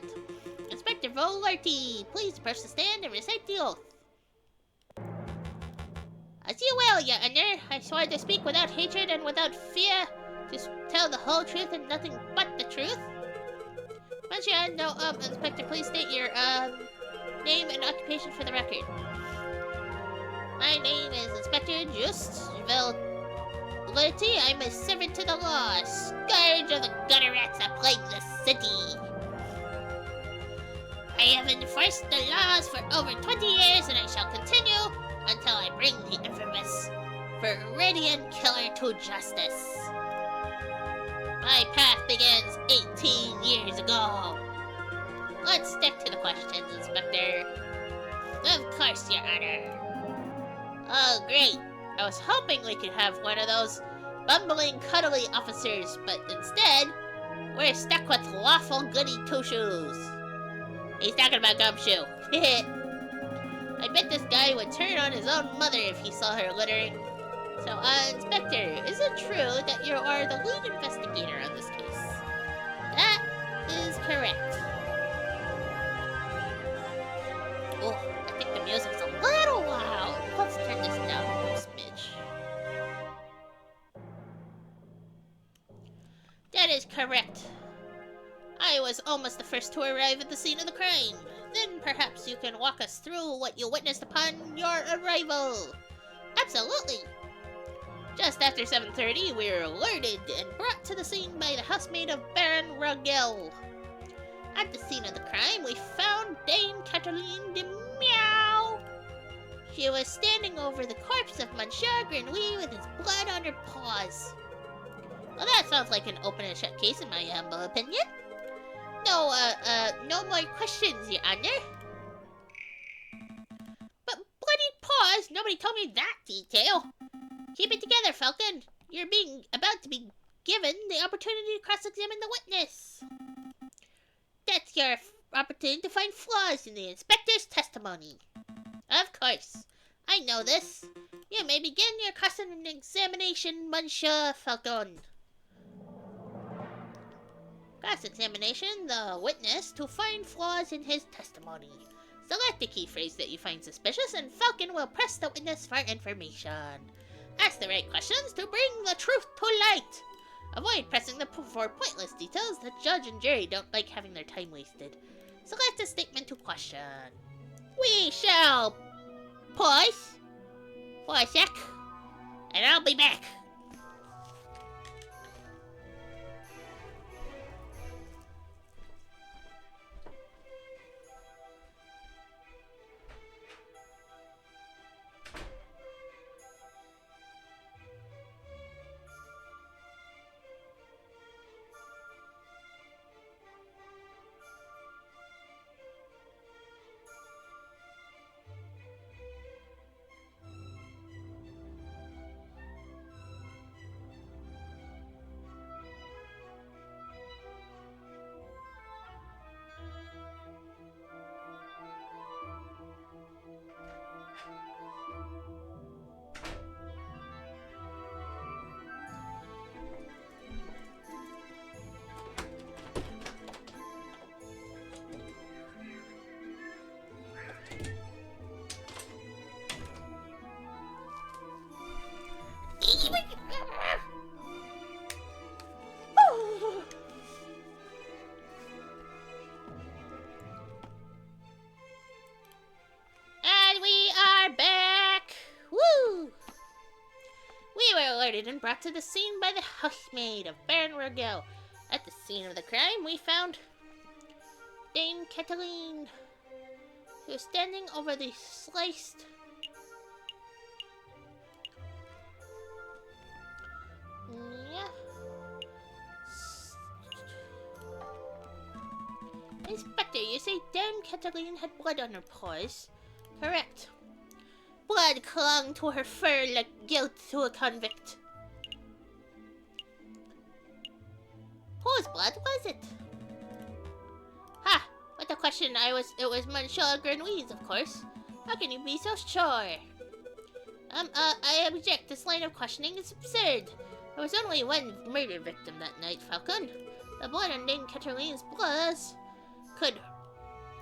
Inspector Vlolerty, please approach the stand and recite the oath. As you will, Your Honor. I swear to speak without hatred and without fear Just tell the whole truth and nothing but the truth? Monsieur, no, Inspector, please state your, name and occupation for the record. My name is Inspector Just Valenti. I'm a servant to the law, scourge of the gutter rats that plague the city. I have enforced the laws for over 20 years, and I shall continue until I bring the infamous Viridian Killer to justice. My path begins 18 years ago. Let's stick to the questions, Inspector. Of course, Your Honor. Oh, great. I was hoping we could have one of those bumbling, cuddly officers, but instead, we're stuck with lawful goody two-shoes. He's talking about Gumshoe. I bet this guy would turn on his own mother if he saw her littering. So, Inspector, is it true that you are the lead investigator on this case? That is correct. Oh, I think the music's a little loud. Let's turn this down a smidge. That is correct. I was almost the first to arrive at the scene of the crime. Then perhaps you can walk us through what you witnessed upon your arrival. Absolutely. Just after 7:30, we were alerted and brought to the scene by the housemaid of Baron Rogel. At the scene of the crime, we found Dame Cataline de Meow. She was standing over the corpse of Monsieur Grenouille with his blood on her paws. Well, that sounds like an open and shut case in my humble opinion. No more questions, Your Honor. But bloody paws? Nobody told me that detail. Keep it together, Falcon. You're about to be given the opportunity to cross-examine the witness. That's your opportunity to find flaws in the inspector's testimony. Of course. I know this. You may begin your cross-examination, Monsieur Falcon. Cross-examination the witness to find flaws in his testimony. Select the key phrase that you find suspicious, and Falcon will press the witness for information. Ask the right questions to bring the truth to light. Avoid pressing for pointless details. The judge and jury don't like having their time wasted. Select a statement to question. We shall pause for a sec, and I'll be back. And we are back! Woo! We were alerted and brought to the scene by the housemaid of Baron Rogel. At the scene of the crime, we found Dame Cataline, who was standing over the sliced... Yeah. Inspector, you say Dame Cataline had blood on her paws? Correct. Blood clung to her fur like guilt to a convict. Whose blood was it? Ha! What a question. It was Monsieur Grenouille's, of course. How can you be so sure? I object. This line of questioning is absurd. There was only one murder victim that night, Falcon. The blood on Dame Cataline's blouse could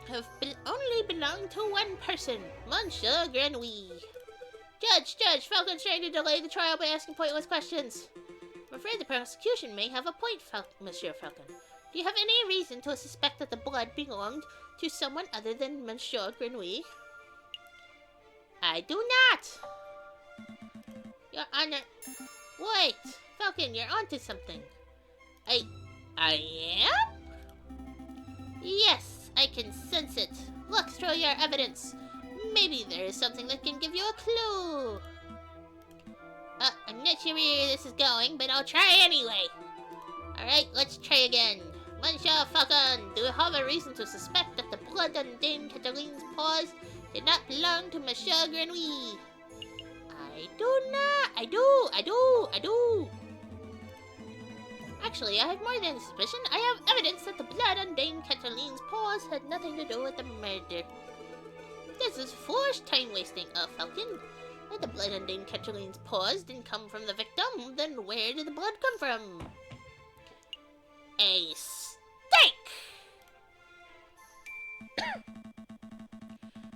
have only belonged to one person, Monsieur Grenouille. Judge, Falcon's trying to delay the trial by asking pointless questions. I'm afraid the prosecution may have a point, Monsieur Falcon. Do you have any reason to suspect that the blood belonged to someone other than Monsieur Grenouille? I do not! Your Honor... Wait! Falcon, you're onto something. I am? Yes, I can sense it. Look through your evidence. Maybe there is something that can give you a clue. I'm not sure where this is going, but I'll try anyway. Alright, let's try again. Monsieur Falcon, do you have a reason to suspect that the blood on Dame Cataline's paws did not belong to Monsieur Grenouille? I do not. I do. Actually, I have more than suspicion. I have evidence that the blood on Dame Cataline's paws had nothing to do with the murder. This is foolish time wasting, Falcon. If the blood on Dame Cataline's paws didn't come from the victim, then where did the blood come from? A steak!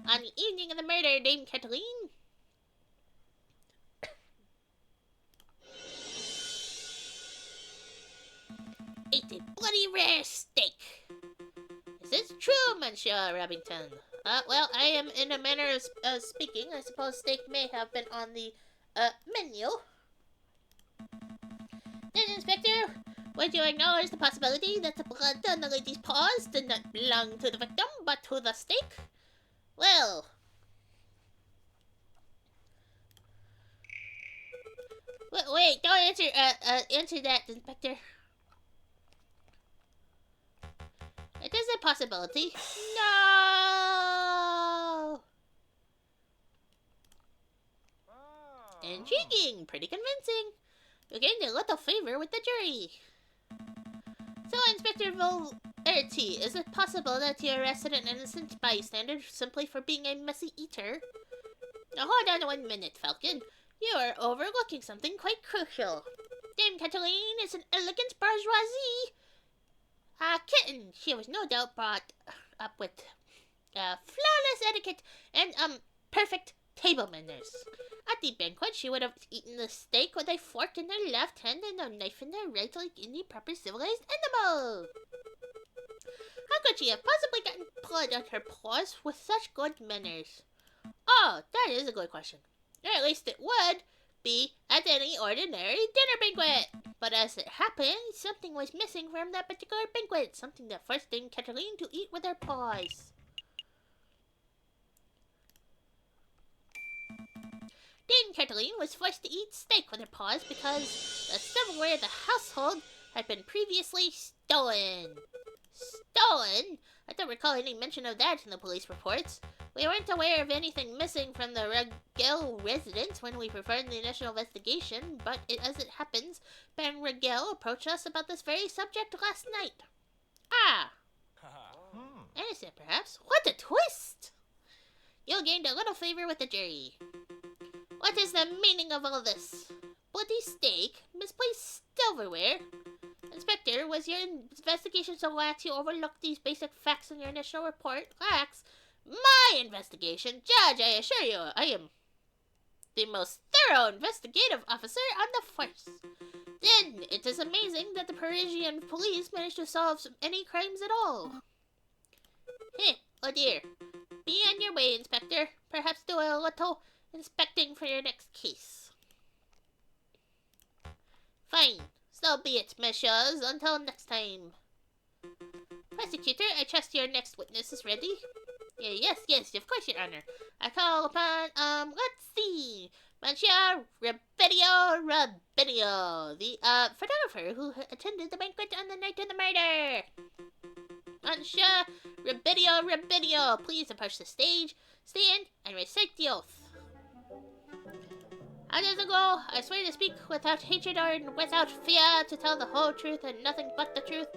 On the evening of the murder, Dame Cataline ate a bloody rare steak. Is this true, Monsieur Rabbington? Well, I am in a manner of speaking. I suppose steak may have been on the menu. Then, Inspector, would you acknowledge the possibility that the blood on the lady's paws did not belong to the victim, but to the steak? Well... Wait, don't answer that, Inspector. It is a possibility. No! Intriguing, pretty convincing. You gained a little favor with the jury. So, Inspector Volterty, is it possible that you arrested an innocent bystander simply for being a messy eater? Now, hold on 1 minute, Falcon. You are overlooking something quite crucial. Dame Cataline is an elegant bourgeoisie. Kitten. She was no doubt brought up with flawless etiquette and perfect table manners. At the banquet, she would have eaten the steak with a fork in her left hand and a knife in her right, like any proper civilized animal. How could she have possibly gotten blood on her paws with such good manners? Oh, that is a good question. Or at least it would be at any ordinary dinner banquet. But as it happened, something was missing from that particular banquet. Something that forced Dame Cataline to eat with her paws. Dame Cataline was forced to eat steak with her paws because the silverware of the household had been previously stolen. Stolen? I don't recall any mention of that in the police reports. We weren't aware of anything missing from the Regel residence when we performed the initial investigation, but as it happens, Baron Regel approached us about this very subject last night. Ah! Innocent, perhaps? What a twist! You gained a little favor with the jury. What is the meaning of all this? Bloody steak? Misplaced silverware? Inspector, was your investigation so lax you overlooked these basic facts in your initial report? Lax? My investigation? Judge, I assure you, I am the most thorough investigative officer on the force. Then, it is amazing that the Parisian police managed to solve any crimes at all. Oh dear. Be on your way, Inspector. Perhaps do a little inspecting for your next case. Fine. So be it, messieurs. Until next time. Prosecutor, I trust your next witness is ready. Yes, of course, Your Honor. I call upon, let's see, Monsieur Rebedio, the, photographer who attended the banquet on the night of the murder. Monsieur Rebedio, please approach the stage, stand, and recite the oath. How does it go? I swear to speak without hatred or without fear, to tell the whole truth and nothing but the truth.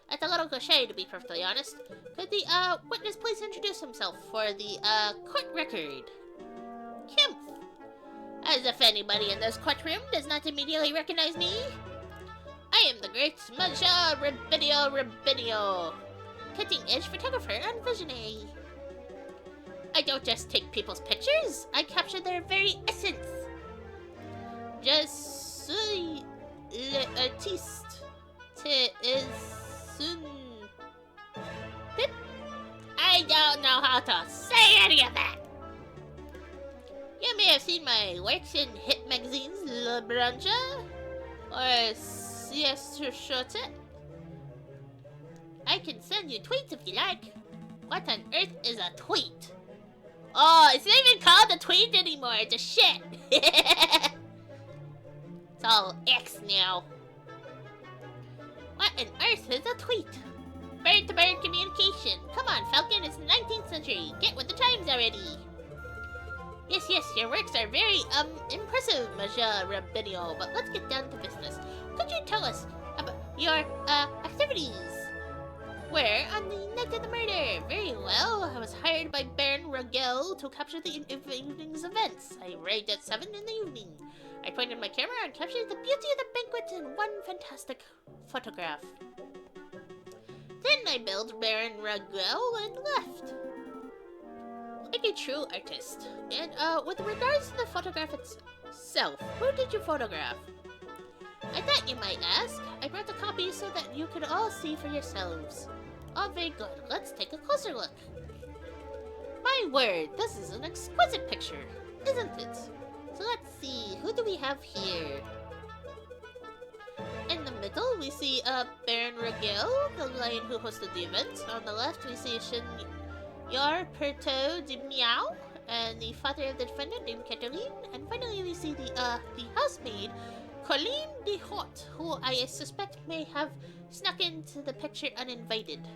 It's a little cliche, to be perfectly honest. Could the, witness please introduce himself for the, court record? Kempf. As if anybody in this courtroom does not immediately recognize me. I am the great Monsieur Rebedio, cutting-edge photographer and visionary. I don't just take people's pictures, I capture their very essence. Je suis le may have seen my works in hit magazines La Brancha or Siesta Shorte. I can send you tweets if you like. What on earth is a tweet? Oh, it's not even called a tweet anymore. It's a shit. It's all X now. What on earth is a tweet? Bird-to-bird communication. Come on, Falcon, it's the 19th century. Get with the times already. Yes, your works are very, impressive, Monsieur Rabinio, but let's get down to business. Could you tell us about your, activities? Where on the night of the murder? Very well. I was hired by Baron Rogel to capture the evening's events. I arrived at 7 in the evening. I pointed my camera and captured the beauty of the banquet in one fantastic photograph. Then I billed Baron Rogel and left. Like a true artist. And, with regards to the photograph itself, who did you photograph? I thought you might ask. I brought a copy so that you could all see for yourselves. Oh, very good. Let's take a closer look. My word, this is an exquisite picture, isn't it? So let's see, who do we have here? In the middle, we see Baron Rogel, the lion who hosted the event. On the left, we see Senor Perto de Miao, and the father of the defendant named Cataline. And finally, we see the housemaid, Colleen de Hot, who I suspect may have snuck into the picture uninvited.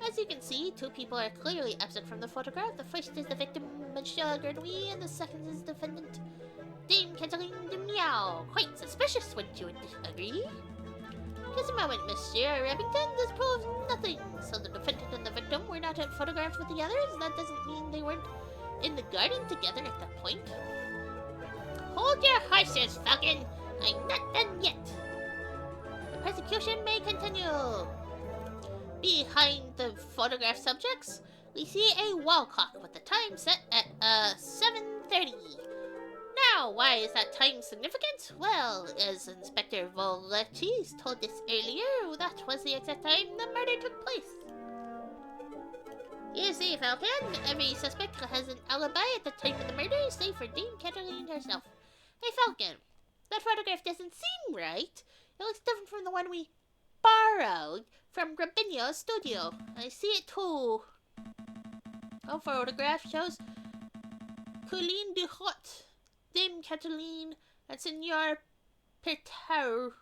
As you can see, two people are clearly absent from the photograph. The first is the victim, Monsieur Grenouille, and the second is the defendant, Dame Cataline de Miao. Quite suspicious, wouldn't you agree? Just a moment, Monsieur Remington. This proves nothing. So the defendant and the victim were not photographed with the others? That doesn't mean they weren't in the garden together at that point. Hold your horses, Falcon! I'm not done yet! The persecution may continue! Behind the photograph subjects, we see a wall clock with the time set at, 7:30. Now, why is that time significant? Well, as Inspector Voletis told us earlier, that was the exact time the murder took place. You see, Falcon, every suspect has an alibi at the time of the murder, save for Dame Cataline herself. Hey, Falcon, that photograph doesn't seem right. It looks different from the one we borrowed from Grabinio's studio. I see it too. Our photograph shows Colleen de Hot, Dame Cataline, and Senor Pertau.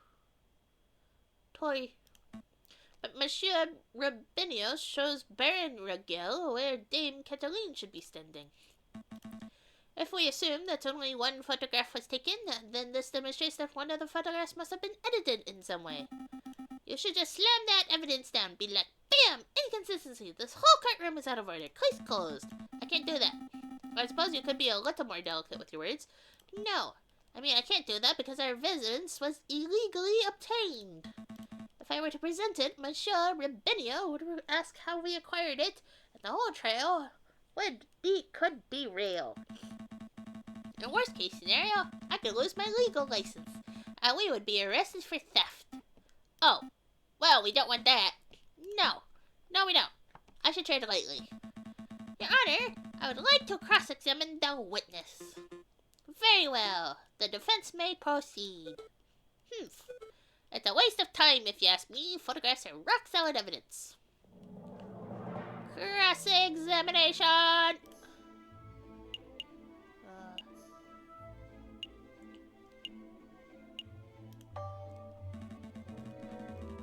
Toy. But Monsieur Rabinio shows Baron Rogel where Dame Cataline should be standing. If we assume that only one photograph was taken, then this demonstrates that one of the photographs must have been edited in some way. You should just slam that evidence down, be like, BAM! Inconsistency! This whole courtroom is out of order. Case closed. I can't do that. I suppose you could be a little more delicate with your words. No. I mean, I can't do that because our evidence was illegally obtained. If I were to present it, Monsieur Rabinio would ask how we acquired it, and the whole trial could be real. In worst case scenario, I could lose my legal license, and we would be arrested for theft. Oh, well, we don't want that. No, we don't. I should tread lightly. Your Honor, I would like to cross-examine the witness. Very well. The defense may proceed. Humph. It's a waste of time, if you ask me. Photographs are rock-solid evidence. Cross-examination!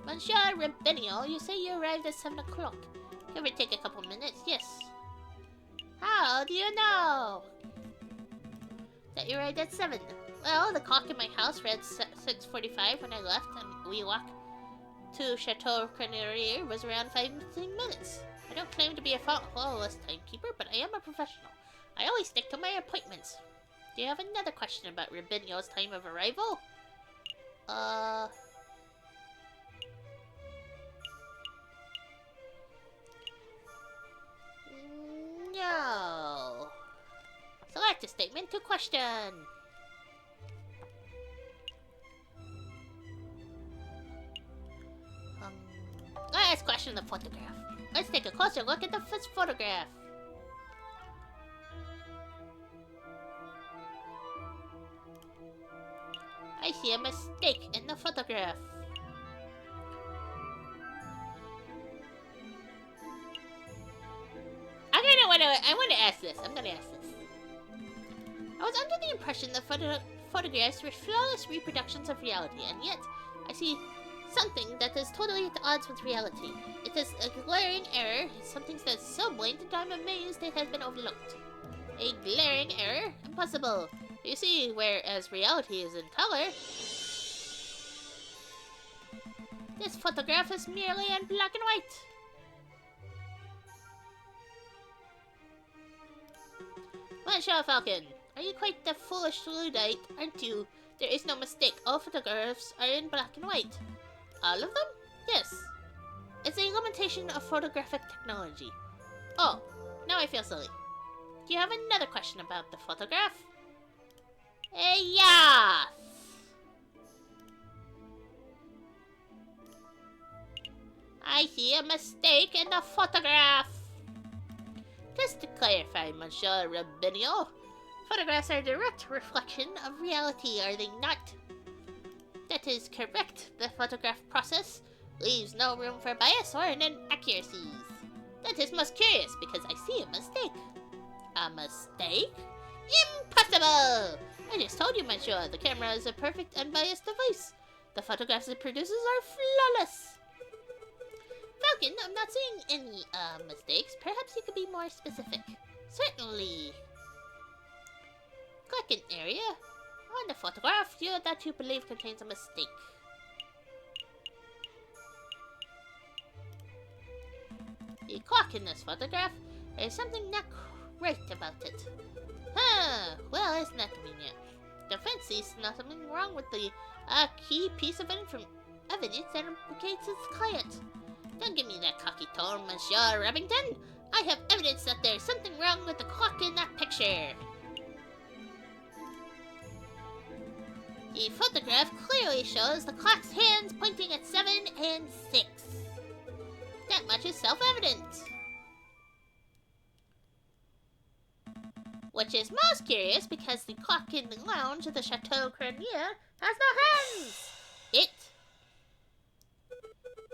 Monsieur Rabinio, you say you arrived at 7 o'clock. Give or take a couple minutes, yes. How do you know that you arrived at 7? Well, the clock in my house read 6:45 when I left, and we walked to Chateau Crenier was around 15 minutes. I don't claim to be a flawless timekeeper, but I am a professional. I always stick to my appointments. Do you have another question about Rabinio's time of arrival? No. Select a statement to question. Let's question the photograph. Let's take a closer look at the first photograph. I see a mistake in the photograph. I want to ask this. I'm gonna ask this. I was under the impression that photographs were flawless reproductions of reality, and yet I see something that is totally at odds with reality. It is a glaring error, something that is so blatant I'm amazed it has been overlooked. A glaring error? Impossible. You see, whereas reality is in color, this photograph is merely in black and white. Monsieur Falcon, are you quite the foolish Luddite, aren't you? There is no mistake. All photographs are in black and white. All of them? Yes. It's a limitation of photographic technology. Oh, now I feel silly. Do you have another question about the photograph? Yes! I see a mistake in the photograph. Just to clarify, Monsieur Rubinio, photographs are a direct reflection of reality, are they not? That is correct. The photograph process leaves no room for bias or inaccuracies. That is most curious, because I see a mistake. A mistake? Impossible! I just told you, Monsieur, the camera is a perfect unbiased device. The photographs it produces are flawless. Falcon, I'm not seeing any, mistakes. Perhaps you could be more specific. Certainly. Click an area on the photograph that you believe contains a mistake. The clock in this photograph, there's something not right about it. Huh, well, isn't that convenient? Defense sees nothing wrong with the key piece of evidence that implicates its client. Don't give me that cocky tone, Monsieur Remington. I have evidence that there's something wrong with the clock in that picture. The photograph clearly shows the clock's hands pointing at 7 and 6. That much is self-evident. Which is most curious because the clock in the lounge of the Chateau Cranier has no hands.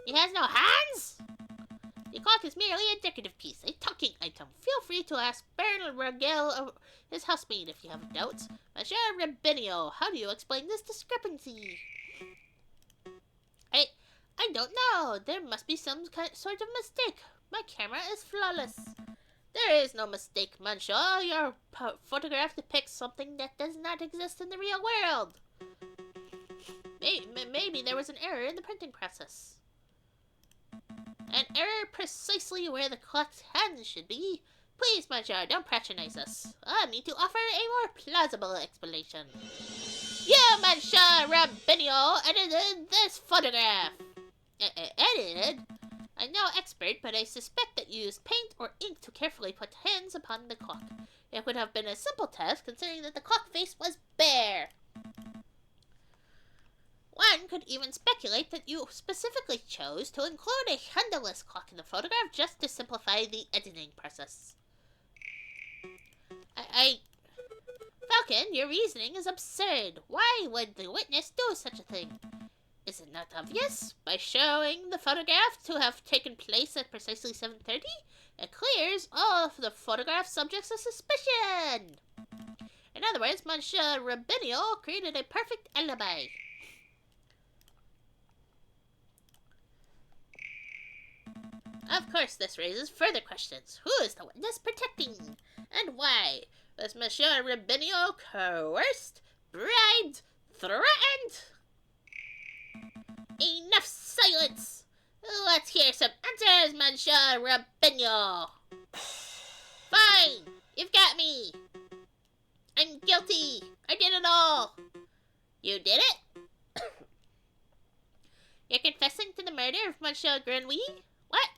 It has no hands? The clock is merely a decorative piece, a talking item. Feel free to ask Baron Rogel, his housemaid, if you have doubts. Monsieur Rubinio, how do you explain this discrepancy? I don't know. There must be some sort of mistake. My camera is flawless. There is no mistake, Monsieur. Your photograph depicts something that does not exist in the real world. Maybe there was an error in the printing process. An error precisely where the clock's hands should be. Please, Monsieur, don't patronize us. I need to offer a more plausible explanation. You, Monsieur Rubinio, edited this photograph. Edited? I'm no expert, but I suspect that you used paint or ink to carefully put hands upon the clock. It would have been a simple task, considering that the clock face was bare. One could even speculate that you specifically chose to include a handleless clock in the photograph just to simplify the editing process. Falcon, your reasoning is absurd. Why would the witness do such a thing? Is it not obvious? By showing the photograph to have taken place at precisely 7:30, it clears all of the photograph subjects of suspicion. In other words, Monsieur Rubinio created a perfect alibi. Of course, this raises further questions. Who is the witness protecting? And why? Was Monsieur Rubinio coerced, bribed, threatened? Enough silence! Let's hear some answers, Monsieur Rubinio. Fine! You've got me! I'm guilty! I did it all! You did it? You're confessing to the murder of Monsieur Grenouille? What?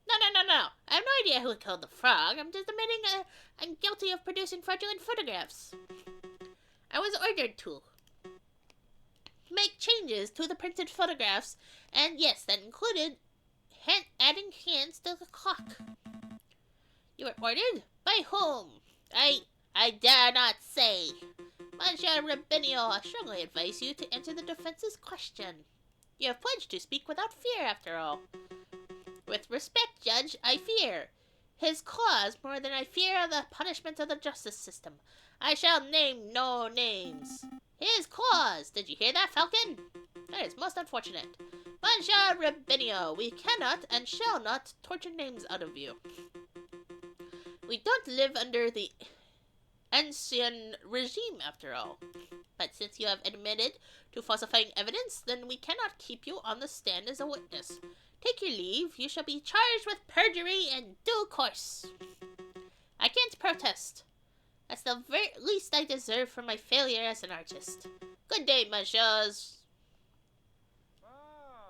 No. I have no idea who killed the frog. I'm just admitting I'm guilty of producing fraudulent photographs. I was ordered to make changes to the printed photographs, and yes, that included adding hands to the clock. You were ordered? By whom? I dare not say. Monsieur Rubinio, I strongly advise you to answer the defense's question. You have pledged to speak without fear, after all. With respect, Judge, I fear his cause more than I fear the punishment of the justice system. I shall name no names. His cause! Did you hear that, Falcon? That is most unfortunate. Monsieur Rubinio, we cannot and shall not torture names out of you. We don't live under the ancien regime, after all. But since you have admitted to falsifying evidence, then we cannot keep you on the stand as a witness. Take your leave. You shall be charged with perjury in due course. I can't protest. That's the very least I deserve for my failure as an artist. Good day, messieurs.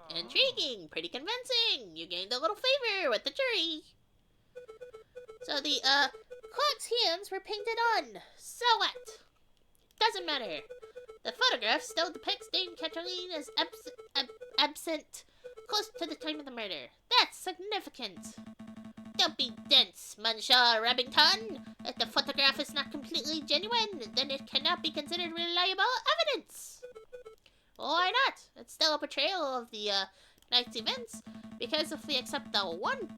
Intriguing. Pretty convincing. You gained a little favor with the jury. So the, clock's hands were painted on. So what? Doesn't matter. The photograph still depicts Dame Cataline as absent close to the time of the murder. That's significant. Don't be dense, Monsieur Remington. If the photograph is not completely genuine, then it cannot be considered reliable evidence. Why not? It's still a portrayal of the night's events. Because if we accept that one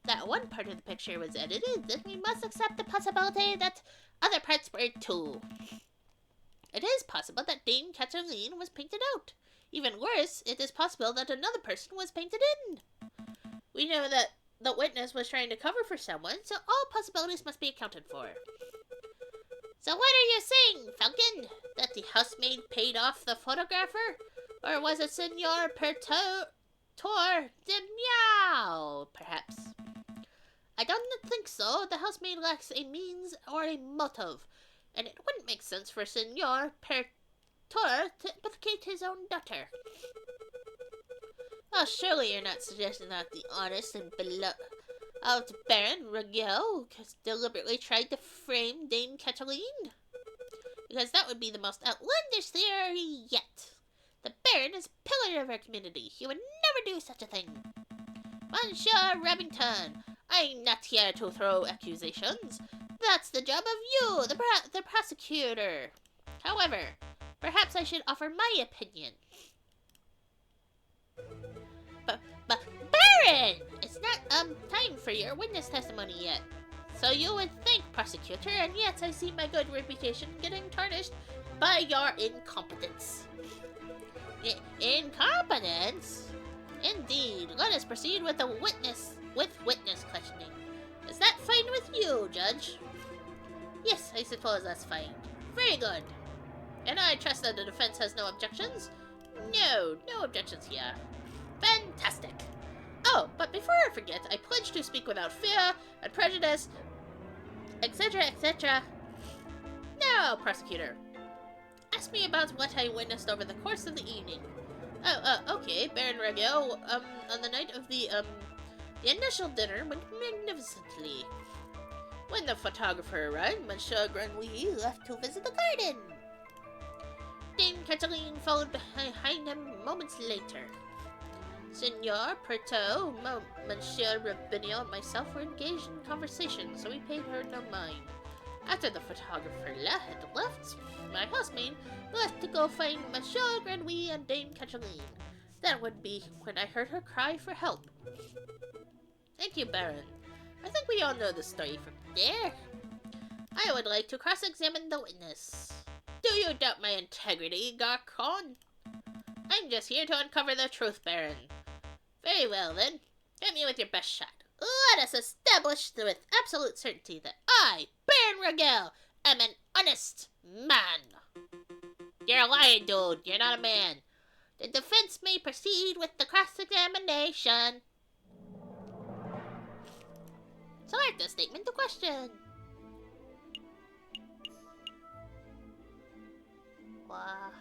part of the picture was edited, then we must accept the possibility that other parts were too. It is possible that Dame Cataline was painted out. Even worse, it is possible that another person was painted in. We know that the witness was trying to cover for someone, so all possibilities must be accounted for. So what are you saying, Falcon? That the housemaid paid off the photographer? Or was it Senor Pertor de Meow, perhaps? I don't think so. The housemaid lacks a means or a motive, and it wouldn't make sense for Senor Pertor to implicate his own daughter. Oh, surely you're not suggesting that the honest and beloved Baron Ruggiero deliberately tried to frame Dame Cataline? Because that would be the most outlandish theory yet. The Baron is a pillar of our community. He would never do such a thing. Monsieur Remington, I'm not here to throw accusations. That's the job of you, the prosecutor. However, perhaps I should offer my opinion. But Baron! It's not, time for your witness testimony yet. So you would think, prosecutor, and yet I see my good reputation getting tarnished by your incompetence. Incompetence? Indeed. Let us proceed with witness questioning. Is that fine with you, Judge? Yes, I suppose that's fine. Very good. And I trust that the defense has no objections? No objections here. Fantastic. Oh, but before I forget, I pledge to speak without fear and prejudice, etc., etc. Now, prosecutor, ask me about what I witnessed over the course of the evening. Okay, Baron Ruggiero, on the night of the initial dinner went magnificently. When the photographer arrived, Monsieur Grenouille left to visit the garden. Dame Cataline followed behind him moments later. Senor Pertot, Monsieur Rubinio, and myself were engaged in conversation, so we paid her no mind. After the photographer had left, my housemaid left to go find Monsieur Grenouille and Dame Cataline. That would be when I heard her cry for help. Thank you, Baron. I think we all know the story from there. I would like to cross-examine the witness. Do you doubt my integrity, Garcon? I'm just here to uncover the truth, Baron. Very well, then. Hit me with your best shot. Let us establish with absolute certainty that I, Baron Ruggiero, am an honest man. You're lying, dude. You're not a man. The defense may proceed with the cross-examination. Select a statement to question. Wow.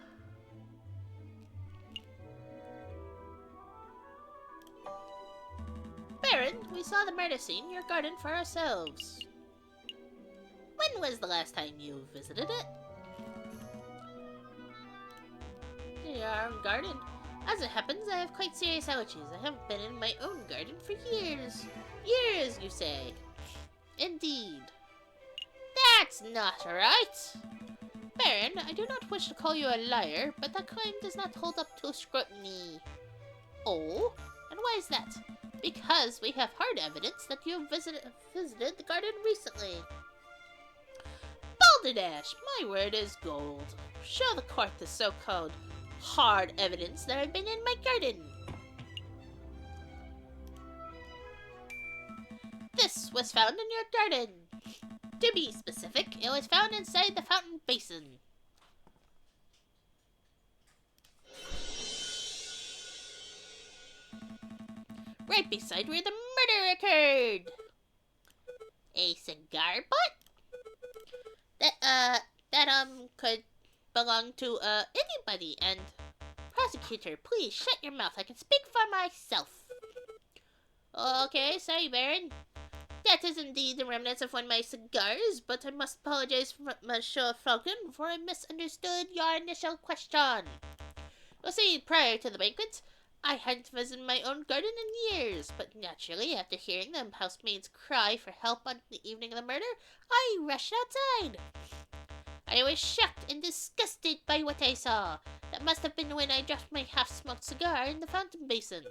Baron, we saw the murder scene in your garden for ourselves. When was the last time you visited it? Your own garden. As it happens, I have quite serious allergies. I haven't been in my own garden for years. Years, you say? Indeed. That's not right. Baron, Baron, I do not wish to call you a liar, but that claim does not hold up to scrutiny. Oh? And why is that? Because we have hard evidence that you visited the garden recently. Balderdash, my word is gold. Show the court the so-called hard evidence that I've been in my garden. This was found in your garden. To be specific, it was found inside the fountain basin. Right beside where the murder occurred. A cigar butt? That could belong to anybody. And prosecutor, please shut your mouth. I can speak for myself. Okay, sorry, Baron. That is indeed the remnants of one of my cigars, but I must apologize for Monsieur Falcon, for I misunderstood your initial question. Well, see, prior to the banquet, I hadn't visited my own garden in years, but naturally, after hearing the housemaid's cry for help on the evening of the murder, I rushed outside. I was shocked and disgusted by what I saw. That must have been when I dropped my half-smoked cigar in the fountain basin.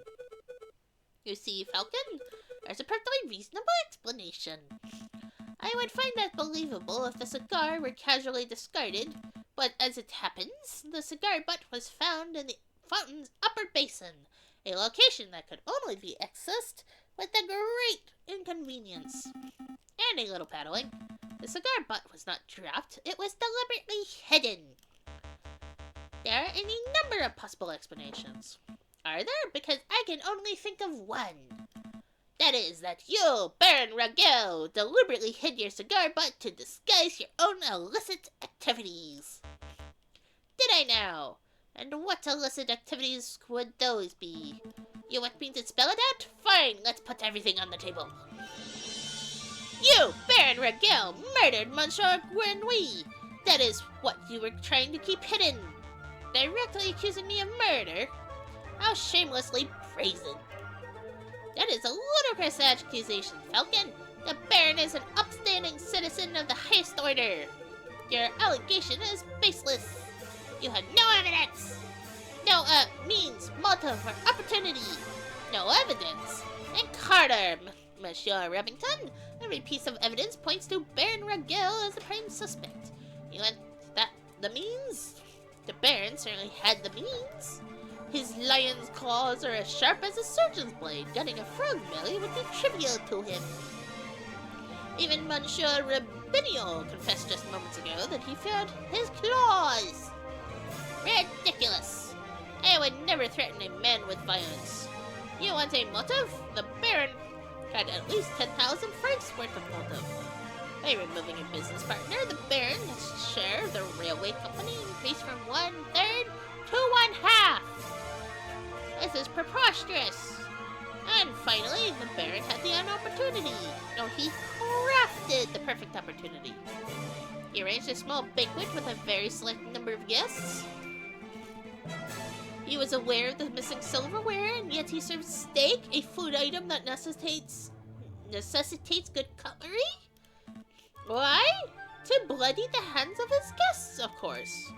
You see, Falcon, there's a perfectly reasonable explanation. I would find that believable if the cigar were casually discarded, but as it happens, the cigar butt was found in the fountain's upper basin, a location that could only be accessed with a great inconvenience. And a little paddling. The cigar butt was not dropped, it was deliberately hidden. There are any number of possible explanations. Are there? Because I can only think of one. That is that you, Baron Ragel, deliberately hid your cigar butt to disguise your own illicit activities. Did I now? And what illicit activities would those be? You want me to spell it out? Fine, let's put everything on the table. You, Baron Ragel, murdered Monsieur Grenouille. That is what you were trying to keep hidden. Directly accusing me of murder? How shamelessly brazen. That is a ludicrous accusation, Falcon. The Baron is an upstanding citizen of the highest order. Your allegation is baseless. You have no evidence. No, means, motive, or opportunity. No evidence. And Carter, Monsieur Remington, every piece of evidence points to Baron Ragel as the prime suspect. You want the means? The Baron certainly had the means. His lion's claws are as sharp as a surgeon's blade. Gutting a frog belly would be trivial to him. Even Monsieur Rabinio confessed just moments ago that he feared his claws. Ridiculous. I would never threaten a man with violence. You want a motive? The Baron had at least 10,000 francs worth of motive. By removing a business partner, the Baron's share of the railway company increased from 1/3 to 1/2. This is preposterous. And finally, the Baron had the opportunity. No, he crafted the perfect opportunity. He arranged a small banquet with a very select number of guests. He was aware of the missing silverware, and yet he served steak, a food item that necessitates good cutlery? Why? To bloody the hands of his guests, of course.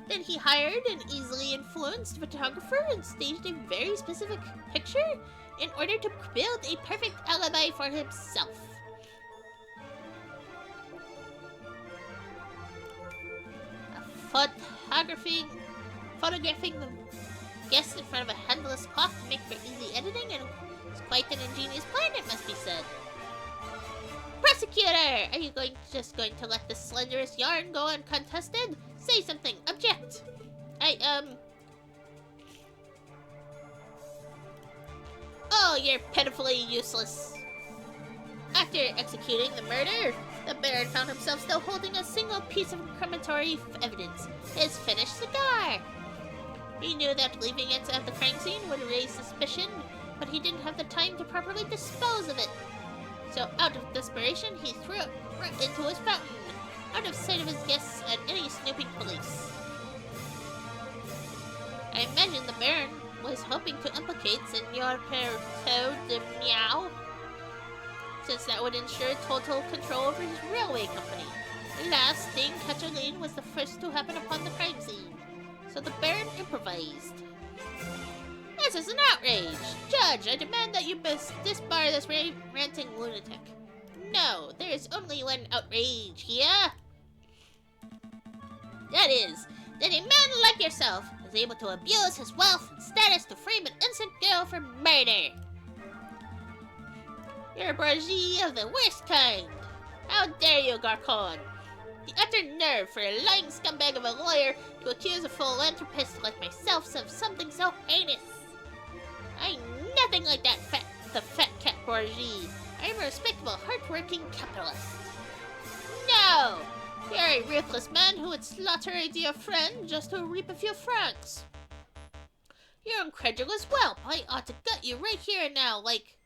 Then he hired an easily influenced photographer and staged a very specific picture in order to build a perfect alibi for himself. Photographing the guests in front of a handless clock to make for easy editing, and it's quite an ingenious plan, it must be said. Prosecutor! Are you just going to let the slenderest yarn go uncontested? Say something. Object. Oh, you're pitifully useless. After executing the murder, the Baron found himself still holding a single piece of incriminatory evidence, his finished cigar. He knew that leaving it at the crime scene would raise suspicion, but he didn't have the time to properly dispose of it. So out of desperation, he threw it right into his fountain, out of sight of his guests and any snooping police. I imagine the Baron was hoping to implicate Senor Perto de Meow, since that would ensure total control over his railway company. Last thing, Kathleen was the first to happen upon the crime scene, so the Baron improvised. This is an outrage! Judge, I demand that you disbar this ranting lunatic. No, there is only one outrage here. That is, that a man like yourself is able to abuse his wealth and status to frame an innocent girl for murder. You're a bourgeois of the worst kind. How dare you, Garcon? The utter nerve for a lying scumbag of a lawyer to accuse a philanthropist like myself of something so heinous. I'm nothing like the fat cat bourgeois. I'm a respectable, hard-working capitalist. No! You're a ruthless man who would slaughter a dear friend just to reap a few francs. You're incredulous whelp. I ought to gut you right here and now, like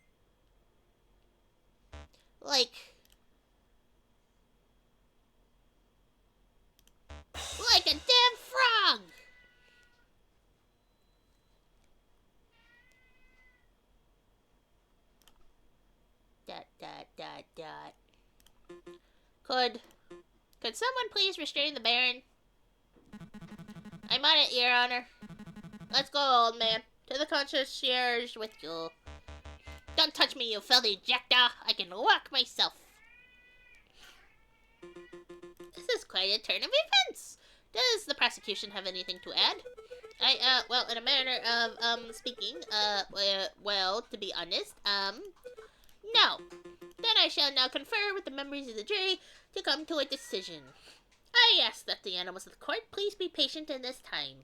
a damn frog! Could someone please restrain the Baron? I'm on it, Your Honor. Let's go, old man. To the concierge with you. Don't touch me, you filthy jackdaw. I can walk myself. This is quite a turn of events. Does the prosecution have anything to add? Well, in a manner of, speaking, well, to be honest, no. Then I shall now confer with the members of the jury to come to a decision. I ask that the animals of the court please be patient in this time.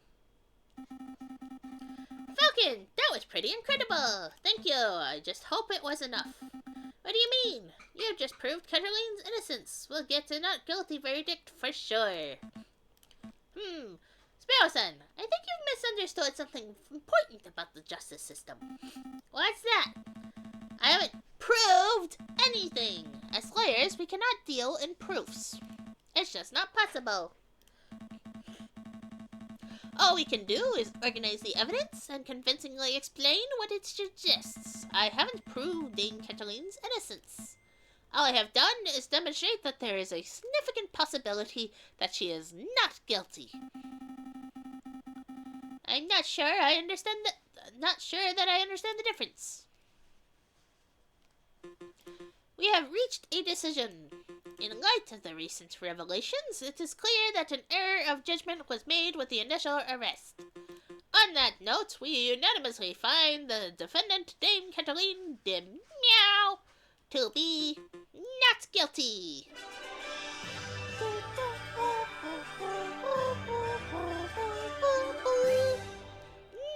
Falcon, that was pretty incredible. Thank you. I just hope it was enough. What do you mean? You've just proved Caterline's innocence. We'll get a not guilty verdict for sure. Sparrow-san, I think you've misunderstood something important about the justice system. What's that? I haven't proved anything. As lawyers, we cannot deal in proofs. It's just not possible. All we can do is organize the evidence and convincingly explain what it suggests. I haven't proved Dame Cataline's innocence. All I have done is demonstrate that there is a significant possibility that she is not guilty. I'm not sure that I understand the difference. We have reached a decision. In light of the recent revelations, it is clear that an error of judgment was made with the initial arrest. On that note, we unanimously find the defendant, Dame Cataline de Meow, to be not guilty.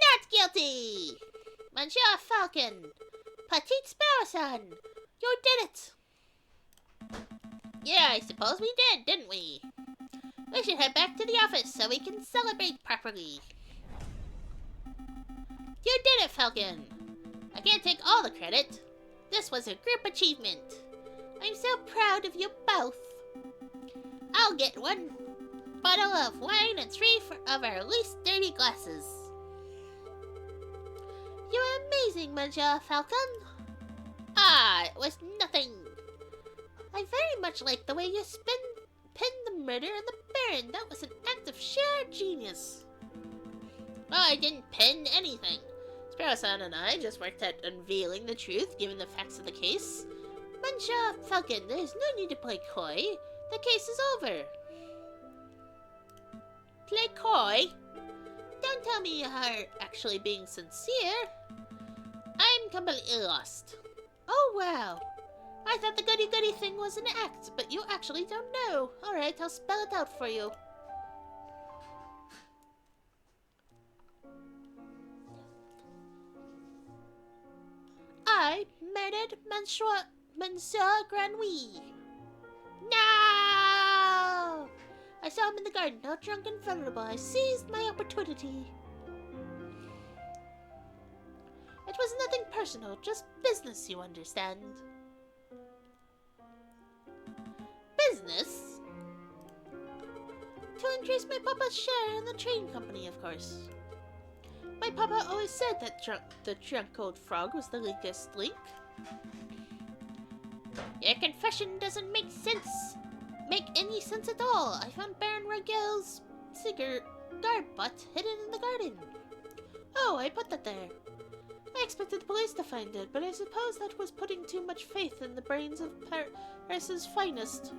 Not guilty! Monsieur Falcon, Petite Sparrow-san, you did it! Yeah, I suppose we did, didn't we? We should head back to the office so we can celebrate properly. You did it, Falcon! I can't take all the credit. This was a group achievement. I'm so proud of you both. I'll get 1 bottle of wine and 3 of our least dirty glasses. You're amazing, Monsieur Falcon. Ah, it was nothing. I very much like the way you pinned the murder on the Baron. That was an act of sheer genius. Well, I didn't pin anything. Sparrow-san and I just worked at unveiling the truth given the facts of the case. Monsieur Falcon, there's no need to play coy. The case is over. Play coy? Don't tell me you are actually being sincere. I'm completely lost. Oh, wow. I thought the goody-goody thing was an act, but you actually don't know. Alright, I'll spell it out for you. I murdered Monsieur Granouille. No! I saw him in the garden, all drunk and vulnerable. I seized my opportunity. It was nothing personal, just business, you understand. Business? To increase my papa's share in the train company, of course. My papa always said that the drunk old frog was the weakest link. Your confession doesn't make sense. make any sense at all. I found Baron Ragel's cigar butt hidden in the garden. Oh, I put that there. I expected the police to find it, but I suppose that was putting too much faith in the brains of Paris's finest.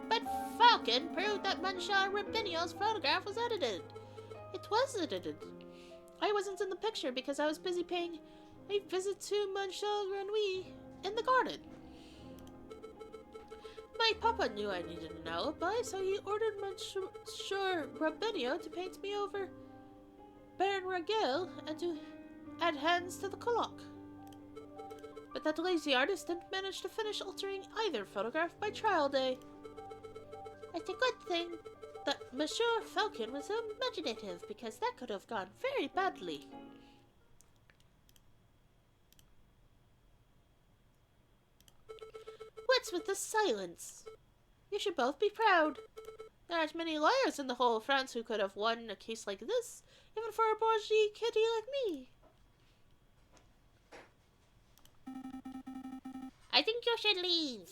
But Falcon proved that Monsieur Rabinio's photograph was edited. It was edited. I wasn't in the picture because I was busy paying a visit to Monsieur Grenouille in the garden. My papa knew I needed an alibi, so he ordered Monsieur Rabinio to paint me over Baron Ragel and to add hands to the clock. But that lazy artist didn't manage to finish altering either photograph by trial day. It's a good thing that Monsieur Falcon was so imaginative, because that could have gone very badly. What's with the silence? You should both be proud. There aren't many lawyers in the whole of France who could have won a case like this, even for a bourgeois kitty like me. I think you should leave.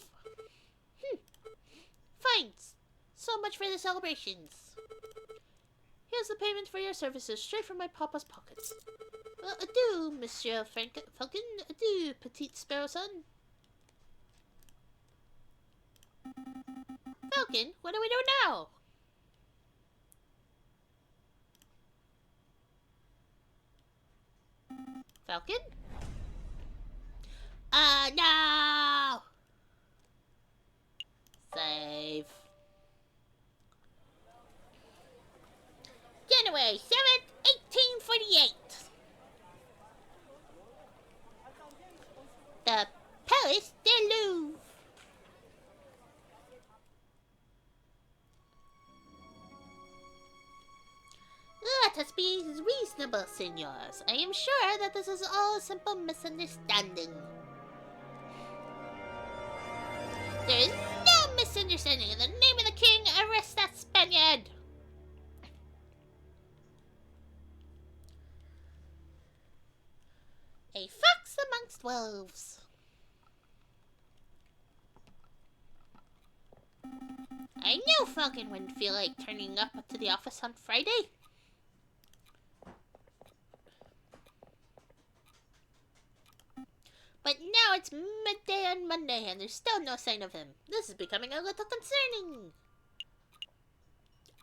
Fine. So much for the celebrations. Here's the payment for your services, straight from my papa's pockets. Adieu, Monsieur Falcon. Adieu, petite sparrow son. Falcon, what do we do now? Falcon? No! Save. January 7th, 1848. The Palace de Louvre. Let us be reasonable, senors. I am sure that this is all a simple misunderstanding. There is no misunderstanding. In the name of the king, arrest that Spaniard! A fox amongst wolves. I knew Falcon wouldn't feel like turning up to the office on Friday. But now it's midday on Monday and there's still no sign of him. This is becoming a little concerning.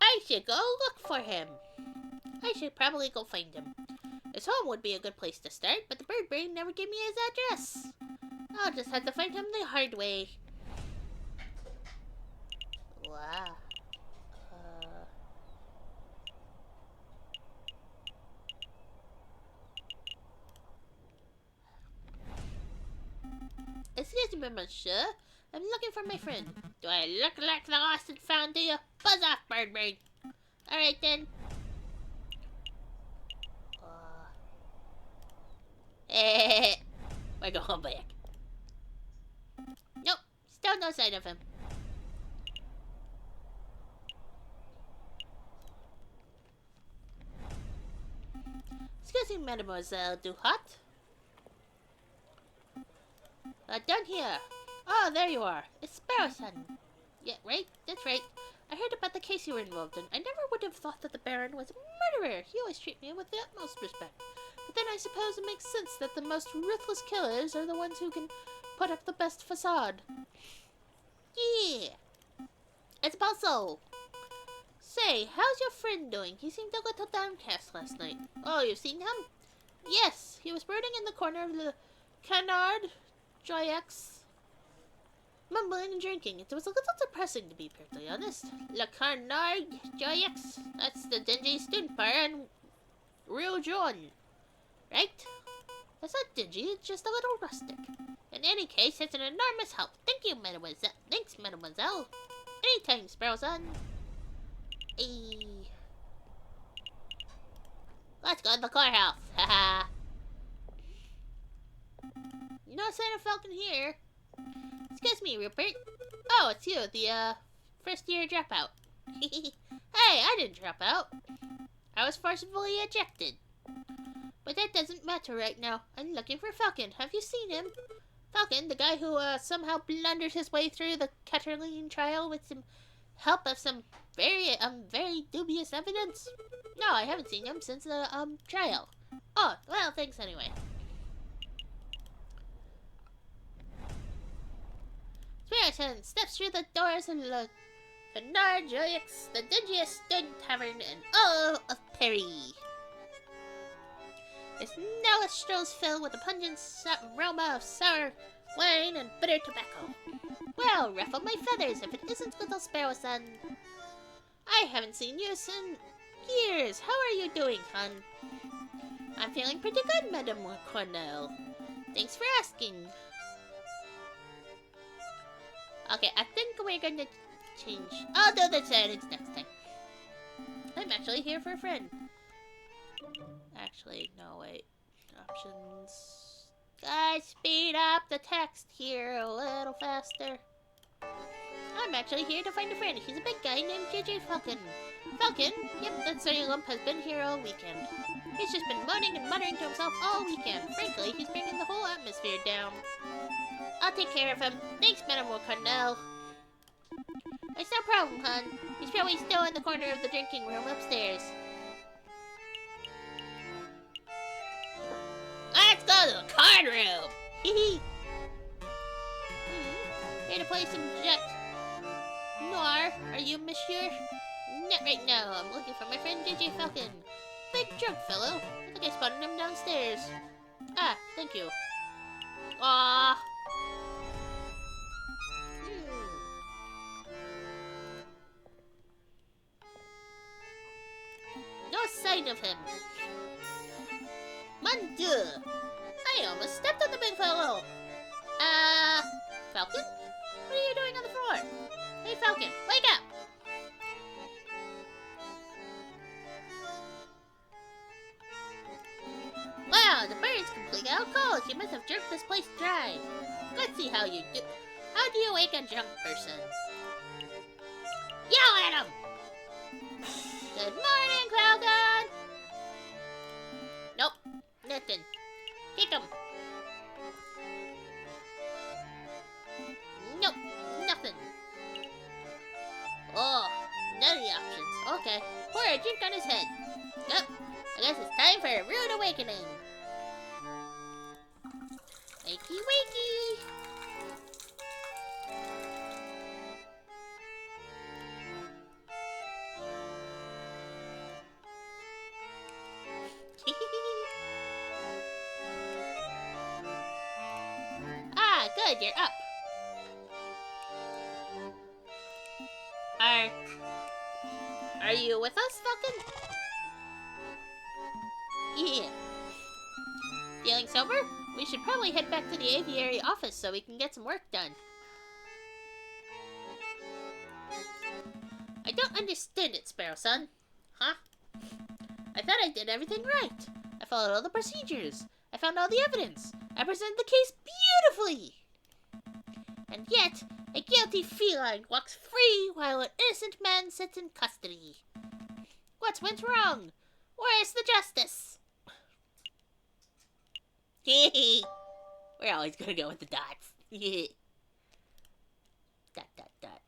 I should go look for him. I should probably go find him. His home would be a good place to start, but the bird brain never gave me his address. I'll just have to find him the hard way. Wow. Excuse me, monsieur. I'm looking for my friend. Do I look like the lost and found, do you? Buzz off, bird brain. Alright then. We're going back. Nope, still no sign of him. Excuse me, Mademoiselle Duhat. Down here. Oh, there you are. It's Sparrow Son. Yeah, right? That's right. I heard about the case you were involved in. I never would have thought that the Baron was a murderer. He always treated me with the utmost respect. But then I suppose it makes sense that the most ruthless killers are the ones who can put up the best facade. Yeah. It's Puzzle. Say, how's your friend doing? He seemed a little downcast last night. Oh, you've seen him? Yes, he was brooding in the corner of the Canard Joyex, mumbling and drinking. It was a little depressing, to be perfectly honest. Le Canard Joyex. That's the dingy student bar in Rue Jaune. Right? That's not dingy, it's just a little rustic. In any case, it's an enormous help. Thank you, mademoiselle. Thanks, mademoiselle. Anytime, Sparrow Son. Hey. Let's go to the courthouse. Haha. No sign of Falcon here. Excuse me, Rupert. Oh, it's you, the, first year dropout. Hey, I didn't drop out. I was forcibly ejected. But that doesn't matter right now. I'm looking for Falcon. Have you seen him? Falcon, the guy who somehow blundered his way through the Cataline trial with some help of some very dubious evidence? No, I haven't seen him since the trial. Oh, well, thanks anyway. Spirit steps through the doors and look. Bernard Julius, the dingiest stud tavern in all of Paris. Its nostrils filled with a pungent aroma of sour wine and bitter tobacco. Well, ruffle my feathers if it isn't little Sparrow Son. I haven't seen you in years. How are you doing, hon? I'm feeling pretty good, Madame Cornell. Thanks for asking. Okay, I think we're gonna change. I'll do the settings next time. I'm actually here for a friend. Actually, no, wait. Options. Guys, speed up the text here a little faster. I'm actually here to find a friend. He's a big guy named JJ Falcon. Falcon? Yep, that silly lump has been here all weekend. He's just been moaning and muttering to himself all weekend. Frankly, he's bringing the whole atmosphere down. I'll take care of him. Thanks, Madame Cornell. It's no problem, hon. He's probably still in the corner of the drinking room upstairs. Let's go to the card room! Hee Here to play some Jet Noir. Are you, monsieur? Not right now. I'm looking for my friend JJ Falcon. Big drunk fellow. I think I spotted him downstairs. Ah, thank you. Aww. No sign of him. Mon Dieu! I almost stepped on the big fellow! Falcon? What are you doing on the floor? Hey, Falcon, wake up! Wow, the bird's completely out cold. You must have jerked this place dry. Let's see how you do. How do you wake a drunk person? Yell at him! Good morning, Falcon! Nope, nothing. Kick him. Nope, nothing. Oh, none of the options. Okay, pour a drink on his head. Yep, I guess it's time for a rude awakening. Wakey, wakey. Ah, good, you're up. Are you with us, Falcon? Yeah. Feeling sober? We should probably head back to the Aviary office so we can get some work done. I don't understand it, Sparrow Son. Huh? I thought I did everything right. I followed all the procedures. I found all the evidence. I presented the case beautifully. And yet, a guilty feline walks free while an innocent man sits in custody. What went wrong? Where's the justice? We're always gonna go with the dots. Dot, dot, dot.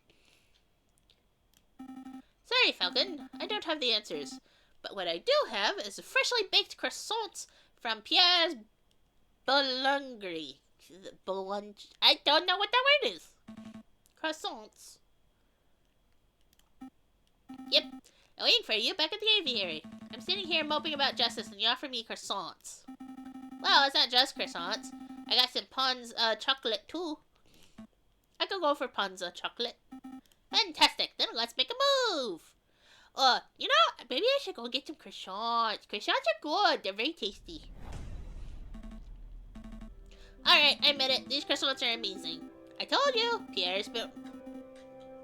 Sorry, Falcon. I don't have the answers. But what I do have is freshly baked croissants from Pierre's Boulangerie. I don't know what that word is. Croissants. Yep. I'm waiting for you back at the aviary. I'm sitting here moping about justice and you offer me croissants. Well, it's not just croissants. I got some Pond's chocolate too. I could go for Pond's chocolate. Fantastic. Then let's make a move. You know, maybe I should go get some croissants. Croissants are good. They're very tasty. Alright, I admit it. These croissants are amazing. I told you, Pierre's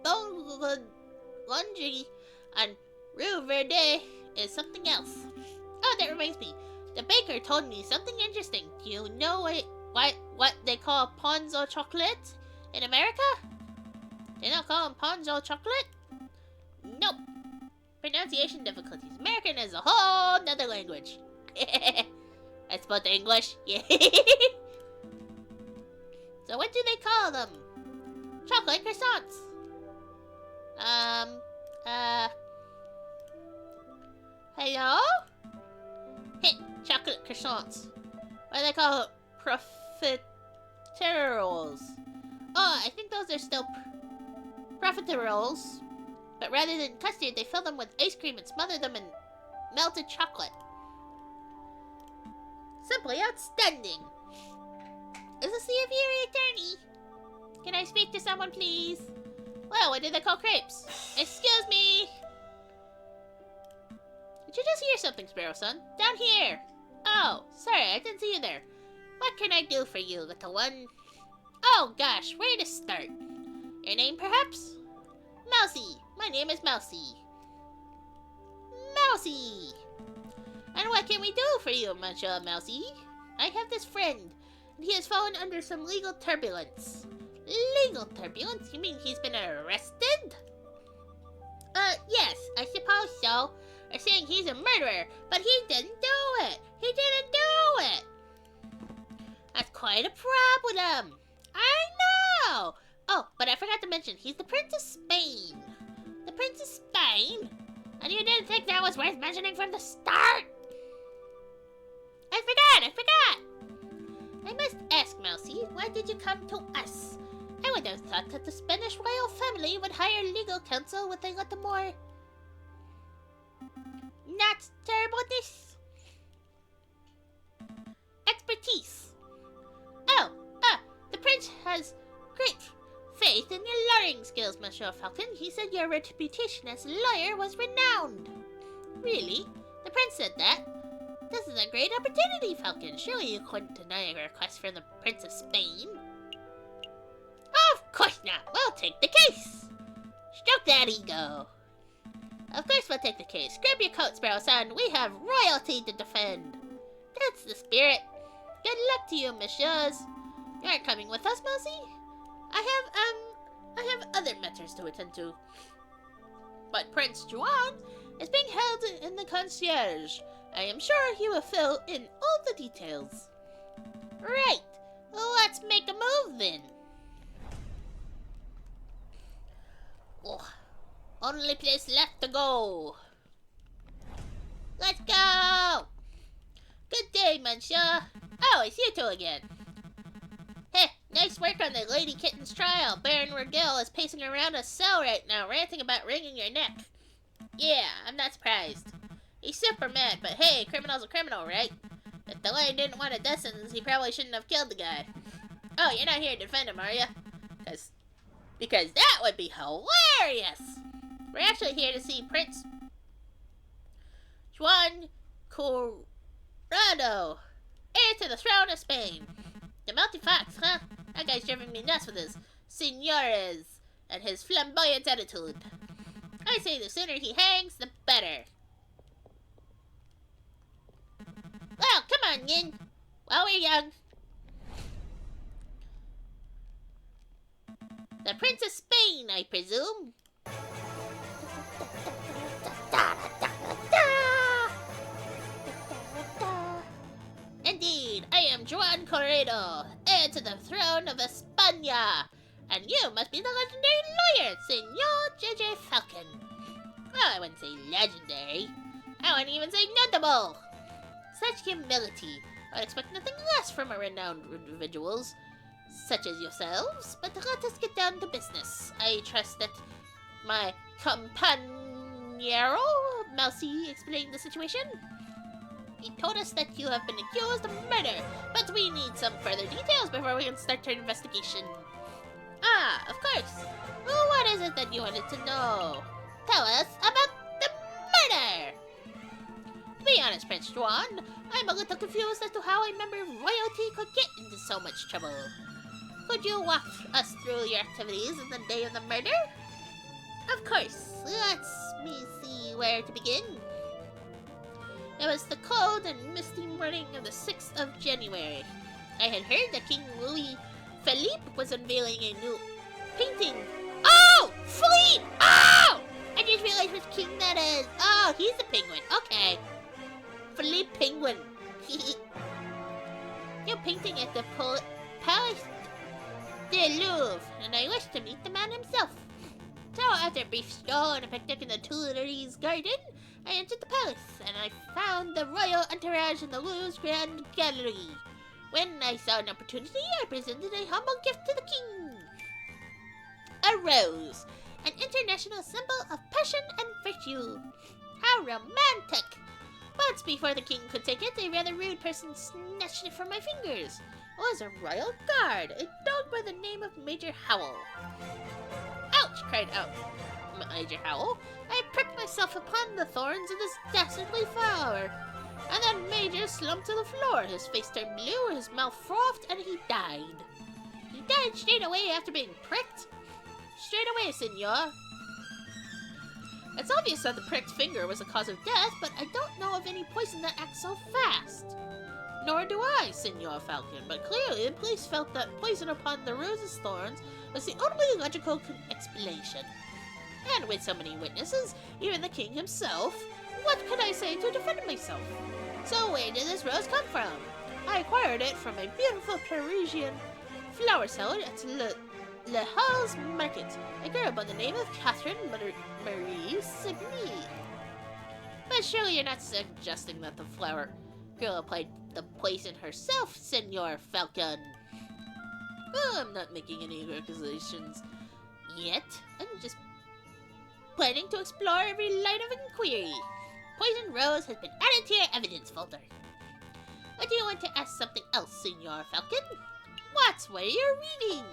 Boulangerie on Rue Verde is something else. Oh, that reminds me. The baker told me something interesting. Do you know what they call Ponzo chocolate in America? They don't call them Ponzo chocolate? Nope. Pronunciation difficulties. American is a whole nother language. I spoke English. Yeah. So what do they call them? Chocolate croissants. Hello? Heh, chocolate croissants. What do they call it? Profiteroles. Oh, I think those are still profiteroles. But rather than custard, they fill them with ice cream and smother them in melted chocolate. Simply outstanding. Is this the Aviary attorney? Can I speak to someone, please? Well, what do they call crepes? Excuse me. Did you just hear something, Sparrow Son? Down here. Oh, sorry, I didn't see you there. What can I do for you, little one? Oh gosh, where to start? Your name, perhaps? Mousy. My name is Mousy. Mousy. And what can we do for you, Monsieur Mousy? I have this friend, and he has fallen under some legal turbulence. Legal turbulence? You mean he's been arrested? Yes, I suppose so. They're saying he's a murderer, but he didn't do it. He didn't do it. That's quite a problem. I know. Oh, but I forgot to mention, he's the Prince of Spain. The Prince of Spain? And you didn't think that was worth mentioning from the start? I forgot. I must ask, Mousy, why did you come to us? I would have thought that the Spanish royal family would hire legal counsel with a little more... not terribleness. Expertise. Oh, the prince has great faith in your lawyering skills, Monsieur Falcon. He said your reputation as a lawyer was renowned. Really? The prince said that? This is a great opportunity, Falcon. Surely you couldn't deny a request from the Prince of Spain. Of course not. We'll take the case. Stroke that ego. Of course we'll take the case. Grab your coat, Sparrow Son. We have royalty to defend. That's the spirit. Good luck to you, messieurs. You aren't coming with us, Mousy? I have other matters to attend to. But Prince Juan is being held in the concierge. I am sure he will fill in all the details. Right. Let's make a move then. Oh, only place left to go. Let's go. Good day, monsieur. Oh, it's you two again. Heh, nice work on the Lady Kitten's trial. Baron Regil is pacing around a cell right now, ranting about wringing your neck. Yeah, I'm not surprised. He's super mad, but hey, criminal's a criminal, right? If the lawyer didn't want a death sentence, he probably shouldn't have killed the guy. Oh, you're not here to defend him, are you? Because that would be hilarious! We're actually here to see Prince Juan Corrado, heir to the throne of Spain. The Melty Fox, huh? That guy's driving me nuts with his senores and his flamboyant attitude. I say the sooner he hangs, the better. Well, come on, Yin. While we're young. The Prince of Spain, I presume. Indeed, I am Juan Corrado, heir to the throne of España. And you must be the legendary lawyer, Senor J.J. Falcon. Well, I wouldn't say legendary. I wouldn't even say notable. Such humility. I'd expect nothing less from a renowned individuals, such as yourselves. But let us get down to business. I trust that my compañero, Mousy, explained the situation. He told us that you have been accused of murder, but we need some further details before we can start our investigation. Ah, of course. Well, what is it that you wanted to know? Tell us about the murder! To be honest, Prince Juan, I'm a little confused as to how a member of royalty could get into so much trouble. Could you walk us through your activities on the day of the murder? Of course. Let me see where to begin. It was the cold and misty morning of the 6th of January. I had heard that King Louis Philippe was unveiling a new painting. Oh! Philippe! Oh! I just realized which king that is. Oh, he's the penguin. Okay. Philippe Penguin. New painting at the palace the Louvre, and I wish to meet the man himself. So after a brief stroll and a picnic in the Tuileries garden, I entered the palace, and I found the royal entourage in the Louvre's Grand Gallery. When I saw an opportunity, I presented a humble gift to the king. A rose, an international symbol of passion and virtue. How romantic! But before the king could take it, a rather rude person snatched it from my fingers. It was a royal guard, a dog by the name of Major Howell. Ouch! Cried out Major Howell. I pricked myself upon the thorns of this dastardly flower. And then Major slumped to the floor. His face turned blue, his mouth frothed, and he died. He died straight away after being pricked. Straight away, senor. It's obvious that the pricked finger was the cause of death, but I don't know of any poison that acts so fast. Nor do I, Senor Falcon, but clearly the police felt that poison upon the rose's thorns was the only logical explanation. And with so many witnesses, even the king himself, what could I say to defend myself? So where did this rose come from? I acquired it from a beautiful Parisian flower seller at Le Halles Market, a girl by the name of Catherine Marie Sibny. But surely you're not suggesting that the flower girl applied the poison herself, Senor Falcon? Oh, I'm not making any accusations yet. I'm just planning to explore every line of inquiry. Poison rose has been added to your evidence folder. Or do you want to ask something else, Senor Falcon? What were you reading?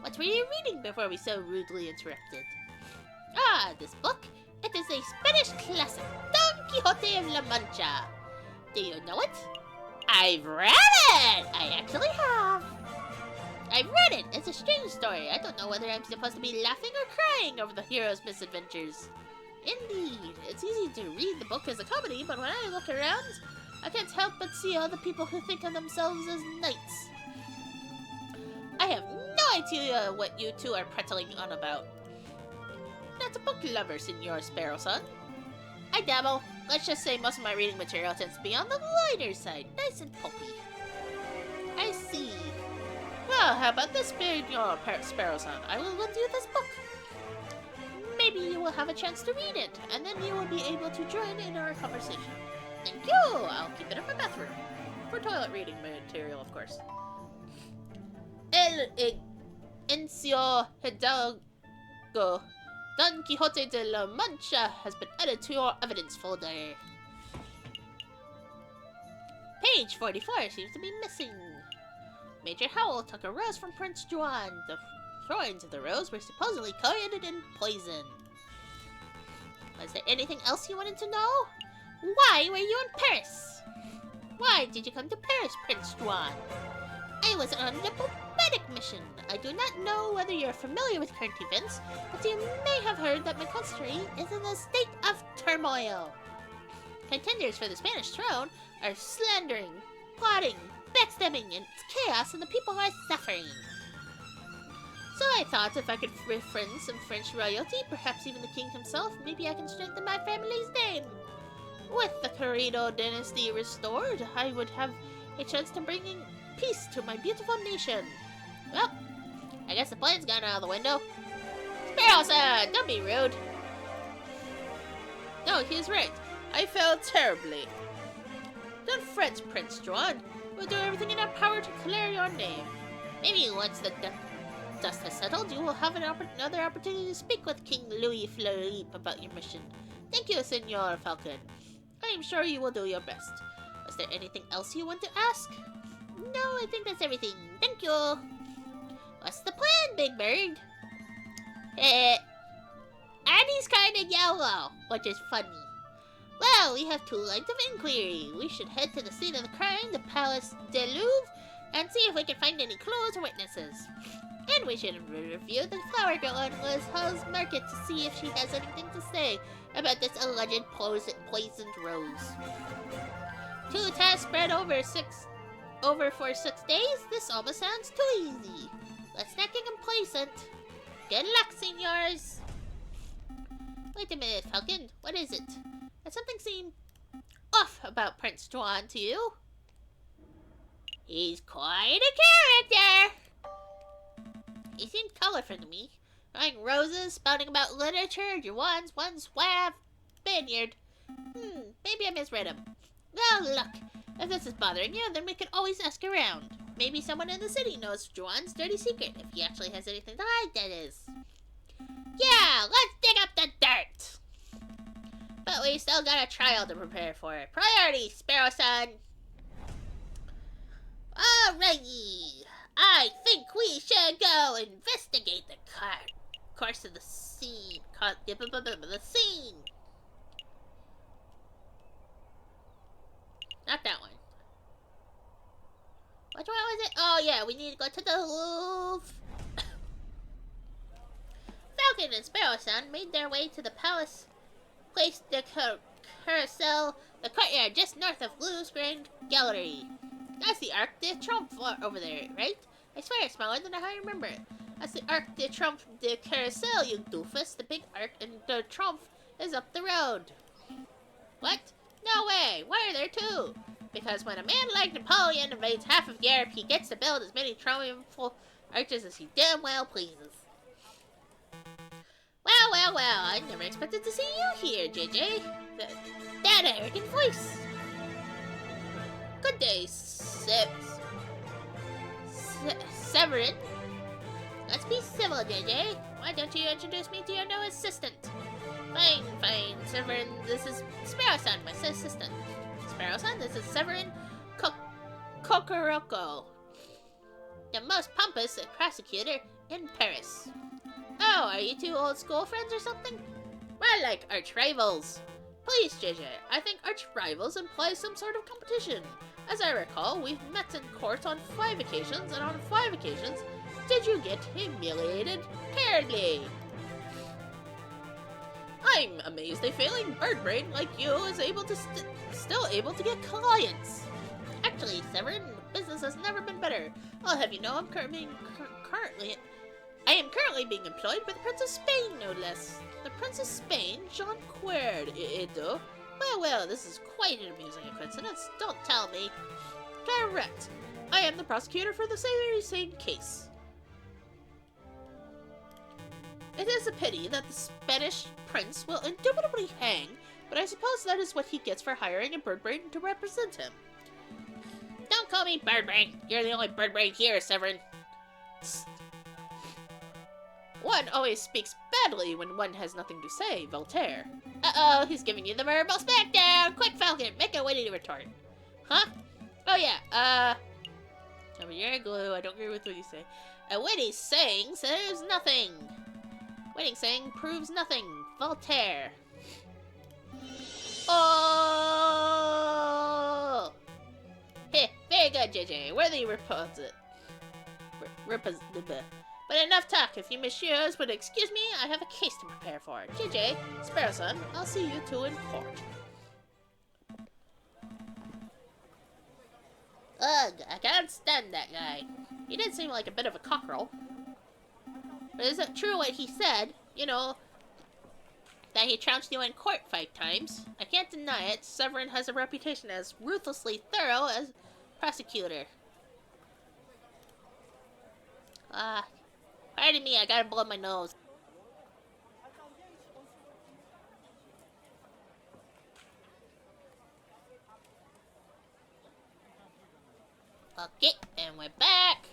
What were you reading before we so rudely interrupted? Ah, this book. It is a Spanish classic, Don Quixote of La Mancha. Do you know it? I've read it! I actually have. I've read it. It's a strange story. I don't know whether I'm supposed to be laughing or crying over the hero's misadventures. Indeed. It's easy to read the book as a comedy, but when I look around, I can't help but see all the people who think of themselves as knights. I have no idea what you two are prattling on about. Not a book lover, Senor Sparrowson. I dabble. Let's just say most of my reading material tends to be on the lighter side, nice and pulpy. I see. Well, how about this, Senor Sparrowson? I will lend you this book. Maybe you will have a chance to read it, and then you will be able to join in our conversation. Thank you! I'll keep it in my bathroom. For toilet reading material, of course. El Encio Hidalgo Don Quixote de la Mancha has been added to your evidence folder. Page 44 seems to be missing. Major Howell took a rose from Prince Juan. The thorns of the rose were supposedly coated in poison. Was there anything else you wanted to know? Why were you in Paris? Why did you come to Paris, Prince Juan? I was on a diplomatic mission. I do not know whether you're familiar with current events, but you may have heard that my country is in a state of turmoil. Contenders for the Spanish throne are slandering, plotting, backstabbing, and it's chaos, and the people are suffering. So I thought if I could befriend some French royalty, perhaps even the king himself, maybe I can strengthen my family's name. With the Corrido dynasty restored, I would have a chance to bring in peace to my beautiful nation. Well, I guess the plan's gone out of the window. Sparrowson, don't be rude. No, he's right. I failed terribly. Don't fret, Prince Juan. We'll do everything in our power to clear your name. Maybe once the dust has settled, you will have another opportunity to speak with King Louis Philippe about your mission. Thank you, Senor Falcon. I am sure you will do your best. Was there anything else you want to ask? No, I think that's everything. Thank you. What's the plan, Big Bird? Annie's kinda yellow, which is funny. Well, we have 2 lines of inquiry. We should head to the scene of the crime, the Palace de Louvre, and see if we can find any clues or witnesses. And we should review the flower girl on Les Halles Market to see if she has anything to say about this alleged poisoned rose. 2 tasks spread over for 6 days? This almost sounds too easy. Let's not get complacent. Good luck, senors! Wait a minute, Falcon. What is it? Does something seem off about Prince Juan to you? He's quite a character! It seemed colorful to me. Like roses spouting about literature, your wands, one suave Spaniard. Maybe I misread him. Well, look, if this is bothering you, then we can always ask around. Maybe someone in the city knows Juan's dirty secret, if he actually has anything to hide, that is. Yeah, let's dig up the dirt! But we still got a trial to prepare for. Priority, Sparrow-san! Alrighty! I think we should go investigate the course of the scene. The scene! Not that one. Which one was it? Oh yeah, we need to go to the Louvre. Falcon and Sparrow-san made their way to the palace, placed the carousel, the courtyard just north of Louvre's Grand Gallery. That's the Arc de Triomphe over there, right? I swear it's smaller than I remember it. That's the Arc de Triomphe de Carousel, you doofus. The big Arc and de Triomphe is up the road. What? No way! Why are there two? Because when a man like Napoleon invades half of Europe, he gets to build as many triumphal arches as he damn well pleases. Well, I never expected to see you here, JJ. That arrogant voice. Good day, Severin. Let's be civil, JJ. Why don't you introduce me to your new assistant? Fine, Severin. This is Sparrow-san, my assistant. Sparrow-san, this is Severin Kokoroko, the most pompous prosecutor in Paris. Oh, are you two old school friends or something? We're like arch rivals. Please, JJ, I think arch rivals implies some sort of competition. As I recall, we've met in court on 5 occasions, and on 5 occasions, did you get humiliated terribly? I'm amazed a failing bird brain like you is able to still able to get clients. Actually, Severin, business has never been better. I'll have you know I am currently being employed by the Prince of Spain, no less. The Prince of Spain, Jean Querd, Edo. Well, this is quite an amusing coincidence. Don't tell me. Correct. I am the prosecutor for the very same case. It is a pity that the Spanish prince will indubitably hang, but I suppose that is what he gets for hiring a bird brain to represent him. Don't call me bird brain. You're the only bird brain here, Severin. One always speaks badly when one has nothing to say, Voltaire. Uh-oh, he's giving you the verbal smackdown! Quick, Falcon, make a witty retort. Huh? Oh yeah, over your glue, I don't agree with what you say. A witty saying says nothing. Witty saying proves nothing. Voltaire. Oh! Heh, very good, JJ. Worthy reposit. But enough talk. If you messieurs would excuse me, I have a case to prepare for. JJ, Sparrow-san, I'll see you two in court. Ugh, I can't stand that guy. He did seem like a bit of a cockerel. But is it true what he said? You know, that he trounced you in court 5 times. I can't deny it. Severin has a reputation as ruthlessly thorough as prosecutor. Pardon me, I gotta blow my nose. Okay, and we're back.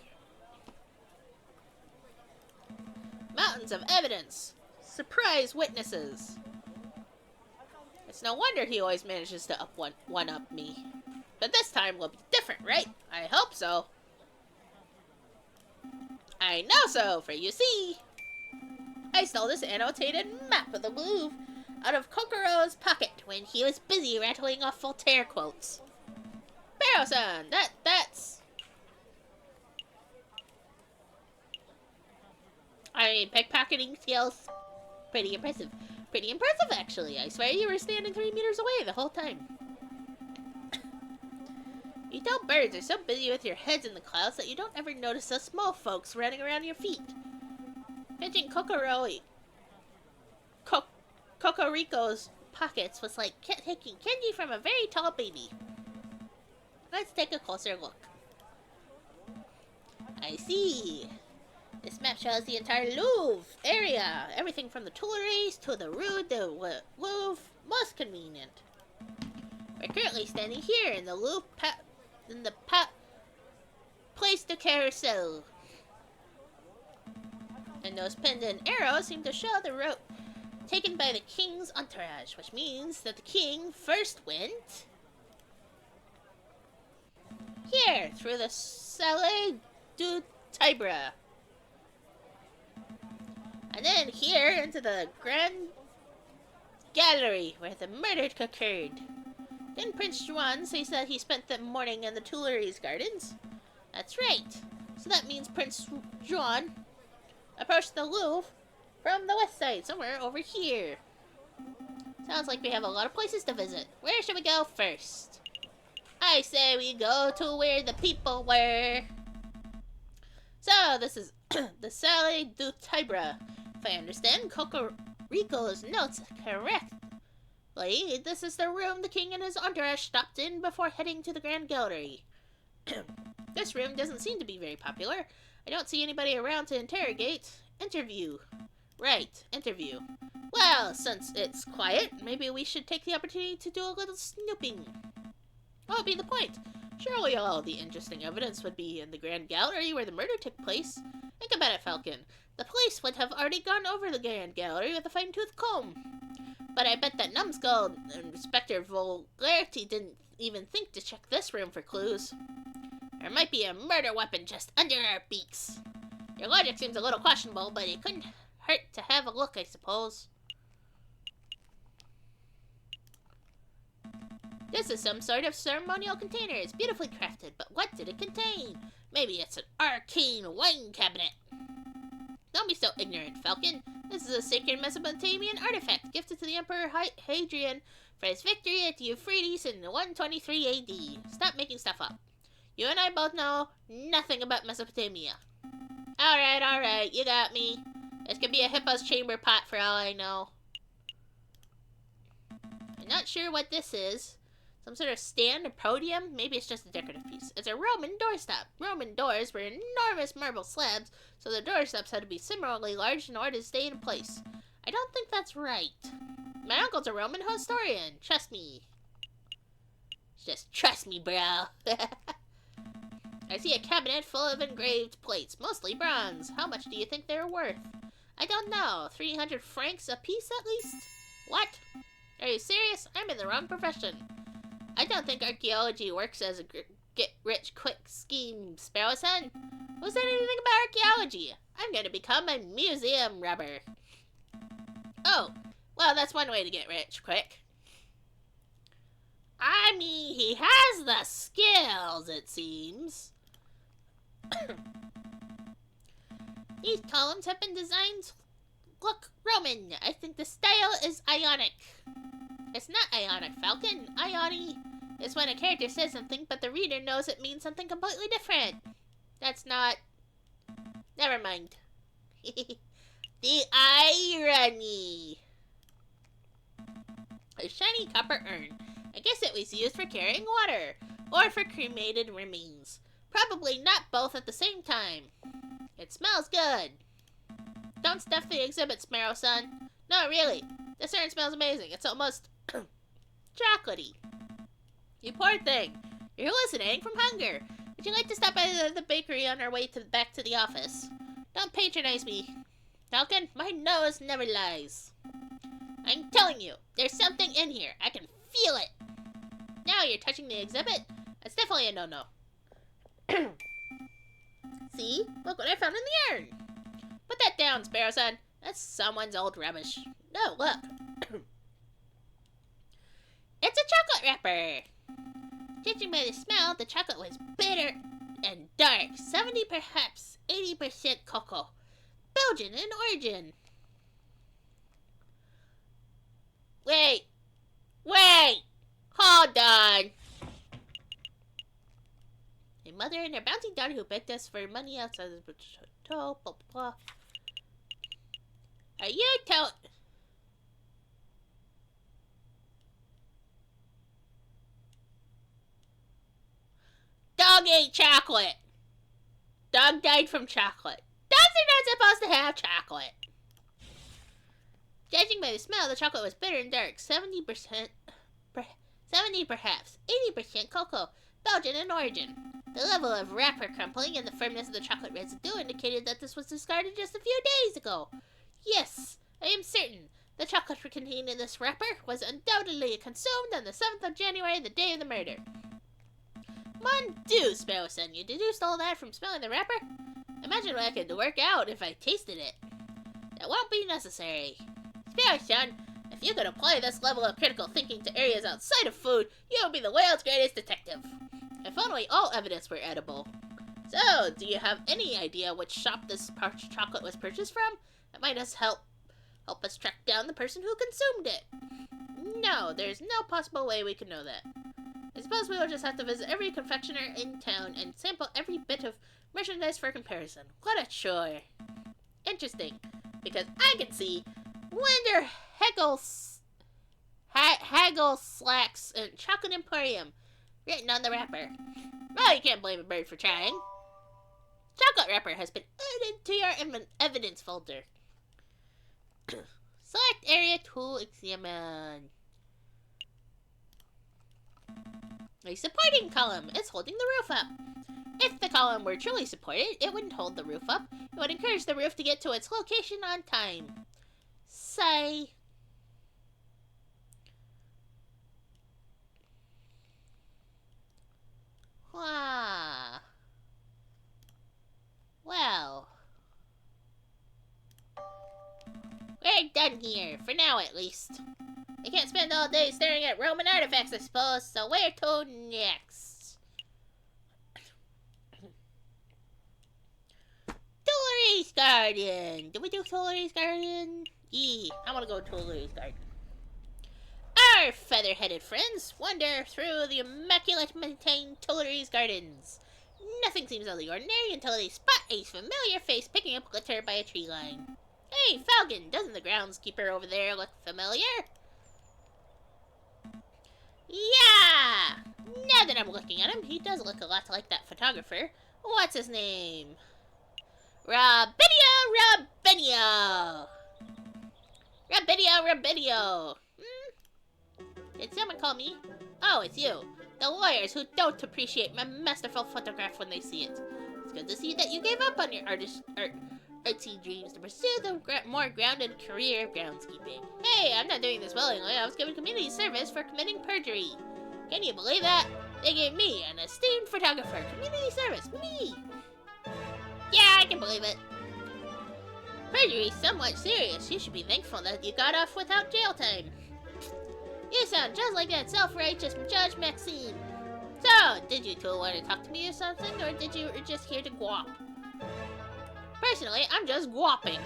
Mountains of evidence. Surprise witnesses. It's no wonder he always manages to one-up me. But this time will be different, right? I hope so. I know so, for you see, I stole this annotated map of the Louvre out of Kokoro's pocket when he was busy rattling off Voltaire quotes. Sparrow-san, that's... I mean, pickpocketing skills, pretty impressive. Pretty impressive, actually. I swear you were standing 3 meters away the whole time. You tell birds are so busy with your heads in the clouds that you don't ever notice the small folks running around your feet. Pinching Cocorico's pockets was like taking candy from a very tall baby. Let's take a closer look. I see. This map shows the entire Louvre area. Everything from the Tuileries to the Rue de Louvre. Most convenient. We're currently standing here in the Louvre Place de Carousel. And those pendant arrows seem to show the route taken by the king's entourage, which means that the king first went here, through the Salle du Tibre. And then here into the Grand Gallery, where the murder occurred. Didn't Prince Juan say that he spent the morning in the Tuileries Gardens? That's right. So that means Prince Juan approached the Louvre from the west side, somewhere over here. Sounds like we have a lot of places to visit. Where should we go first? I say we go to where the people were. So, this is the Salle du Tibre. If I understand Coco Rico's notes correctly, this is the room the king and his entourage stopped in before heading to the Grand Gallery. This room doesn't seem to be very popular. I don't see anybody around to interrogate. Interview. Right, interview. Well, since it's quiet, maybe we should take the opportunity to do a little snooping. What would be the point? Surely all the interesting evidence would be in the Grand Gallery where the murder took place. Think about it, Falcon. The police would have already gone over the Grand Gallery with a fine-tooth comb. But I bet that numbskull Inspector Vulgarity didn't even think to check this room for clues. There might be a murder weapon just under our beaks. Your logic seems a little questionable, but it couldn't hurt to have a look, I suppose. This is some sort of ceremonial container. It's beautifully crafted, but what did it contain? Maybe it's an arcane wine cabinet. Don't be so ignorant, Falcon. This is a sacred Mesopotamian artifact gifted to the Emperor Hadrian for his victory at the Euphrates in 123 AD. Stop making stuff up. You and I both know nothing about Mesopotamia. Alright, you got me. This could be a hippo's chamber pot for all I know. I'm not sure what this is. Some sort of stand or podium? Maybe it's just a decorative piece. It's a Roman doorstop. Roman doors were enormous marble slabs, so the doorstops had to be similarly large in order to stay in place. I don't think that's right. My uncle's a Roman historian. Trust me. Just trust me, bro. I see a cabinet full of engraved plates, mostly bronze. How much do you think they're worth? I don't know. 300 francs a piece at least? What? Are you serious? I'm in the wrong profession. I don't think archaeology works as a get-rich-quick scheme, Sparrow-san. Who said anything about archaeology? I'm going to become a museum robber. Oh, well, that's one way to get rich quick. I mean, he has the skills, it seems. These columns have been designed look Roman. I think the style is Ionic. It's not Ionic, Falcon. Iony is when a character says something, but the reader knows it means something completely different. That's not... Never mind. The irony. A shiny copper urn. I guess it was used for carrying water, or for cremated remains. Probably not both at the same time. It smells good. Don't stuff the exhibit, Sparrow-san. No, really. This urn smells amazing. It's almost chocolatey. You poor thing. You're hallucinating from hunger. Would you like to stop by the bakery on our way back to the office? Don't patronize me. Falcon, my nose never lies. I'm telling you, there's something in here. I can feel it. Now you're touching the exhibit? That's definitely a no-no. See? Look what I found in the urn. Put that down, Sparrow-san. That's someone's old rubbish. No, look. It's a chocolate wrapper. Judging by the smell, the chocolate was bitter and dark. 70, perhaps 80% cocoa. Belgian in origin. Wait. Hold on. A mother and her bounty daughter who begged us for money outside the hotel, blah, blah, blah. Are you Dog ate chocolate. Dog died from chocolate. That's they're not supposed to have chocolate. Judging by the smell, the chocolate was bitter and dark. 70%, 70 perhaps, 80% cocoa, Belgian in origin. The level of wrapper crumpling and the firmness of the chocolate residue indicated that this was discarded just a few days ago. Yes, I am certain. The chocolate contained in this wrapper was undoubtedly consumed on the 7th of January, the day of the murder. Mon Dieu, Sparrowson, you deduced all that from smelling the wrapper? Imagine what I could work out if I tasted it. That won't be necessary. Sparrowson, if you could apply this level of critical thinking to areas outside of food, you would be the world's greatest detective. If only all evidence were edible. So, do you have any idea which shop this chocolate was purchased from? It might help us track down the person who consumed it. No, there's no possible way we can know that. I suppose we will just have to visit every confectioner in town and sample every bit of merchandise for comparison. What a chore. Interesting, because I can see Wonder Haggle Slacks and Chocolate Emporium written on the wrapper. Well, you can't blame a bird for trying. Chocolate wrapper has been added to your evidence folder. Select area to examine. A supporting column is holding the roof up. If the column were truly supported, it wouldn't hold the roof up. It would encourage the roof to get to its location on time. Say. Ah. Well. We're done here, for now at least. I can't spend all day staring at Roman artifacts, I suppose, so where to next? Tuileries Garden! Did we do Tuileries Garden? Yeah, I want to go to Tuileries Garden. Our feather-headed friends wander through the immaculate maintained Tuileries Gardens. Nothing seems out of the ordinary until they spot a familiar face picking up glitter by a tree line. Hey, Falcon, doesn't the groundskeeper over there look familiar? Yeah! Now that I'm looking at him, he does look a lot like that photographer. What's his name? Robinio! Robinio! Did someone call me? Oh, it's you. The lawyers who don't appreciate my masterful photograph when they see it. It's good to see that you gave up on your artsy dreams to pursue the more grounded career of groundskeeping. Hey, I'm not doing this willingly. I was given community service for committing perjury. Can you believe that? They gave me, an esteemed photographer, community service. Me! Yeah, I can believe it. Perjury is somewhat serious. You should be thankful that you got off without jail time. You sound just like that self-righteous Judge Maxine. So, did you two want to talk to me or something, or did you just here to guap? Personally, I'm just guapping.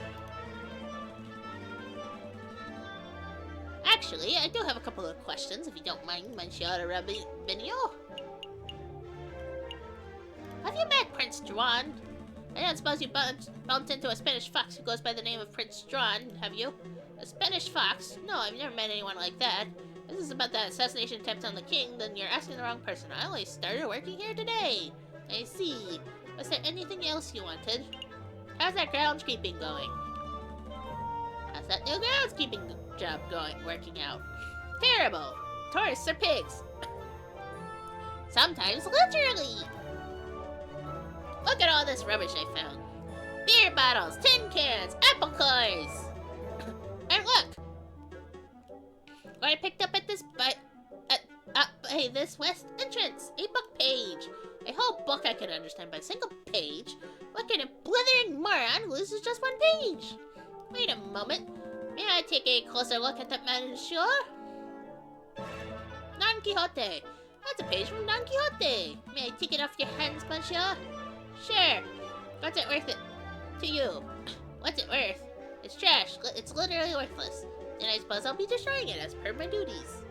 Actually, I do have a couple of questions, if you don't mind, Monsieur Rabinio. Have you met Prince Juan? I don't suppose you bumped into a Spanish fox who goes by the name of Prince Juan, have you? A Spanish fox? No, I've never met anyone like that. If this is about that assassination attempt on the king, then you're asking the wrong person. I only started working here today. I see. Was there anything else you wanted? How's that groundskeeping going? How's that new groundskeeping job working out? Terrible. Tourists are pigs. Sometimes literally. Look at all this rubbish I found. Beer bottles, tin cans, apple cores. And look. What I picked up at this by this west entrance. A book page. A whole book I can understand by a single page. What kind of blithering moron loses just one page? Wait a moment. May I take a closer look at that man, monsieur? Don Quixote. That's a page from Don Quixote. May I take it off your hands, monsieur? Sure. What's it worth it to you? What's it worth? It's trash. It's literally worthless. And I suppose I'll be destroying it as per my duties.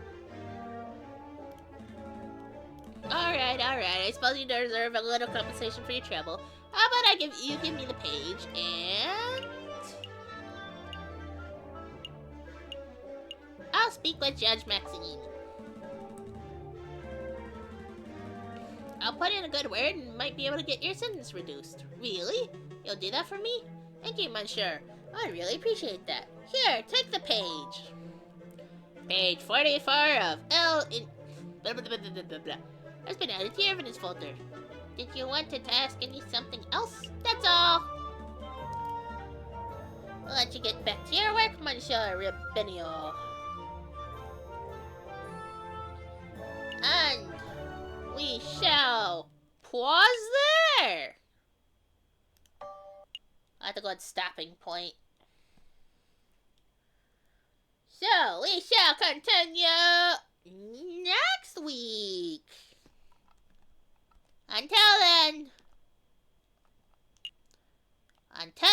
Alright. I suppose you deserve a little compensation for your trouble. How about you give me the page and I'll speak with Judge Maxine. I'll put in a good word and might be able to get your sentence reduced. Really? You'll do that for me? Thank you, Monsieur. I really appreciate that. Here, take the page. Page 44 of L in... Blah, blah, blah, blah, blah, blah, blah. Has been added to your evidence folder. Did you want to ask me something else? That's all. I'll let you get back to your work, Monsieur Ribinio. And we shall pause there. I have to go at stopping point. So we shall continue next week. Until then. Until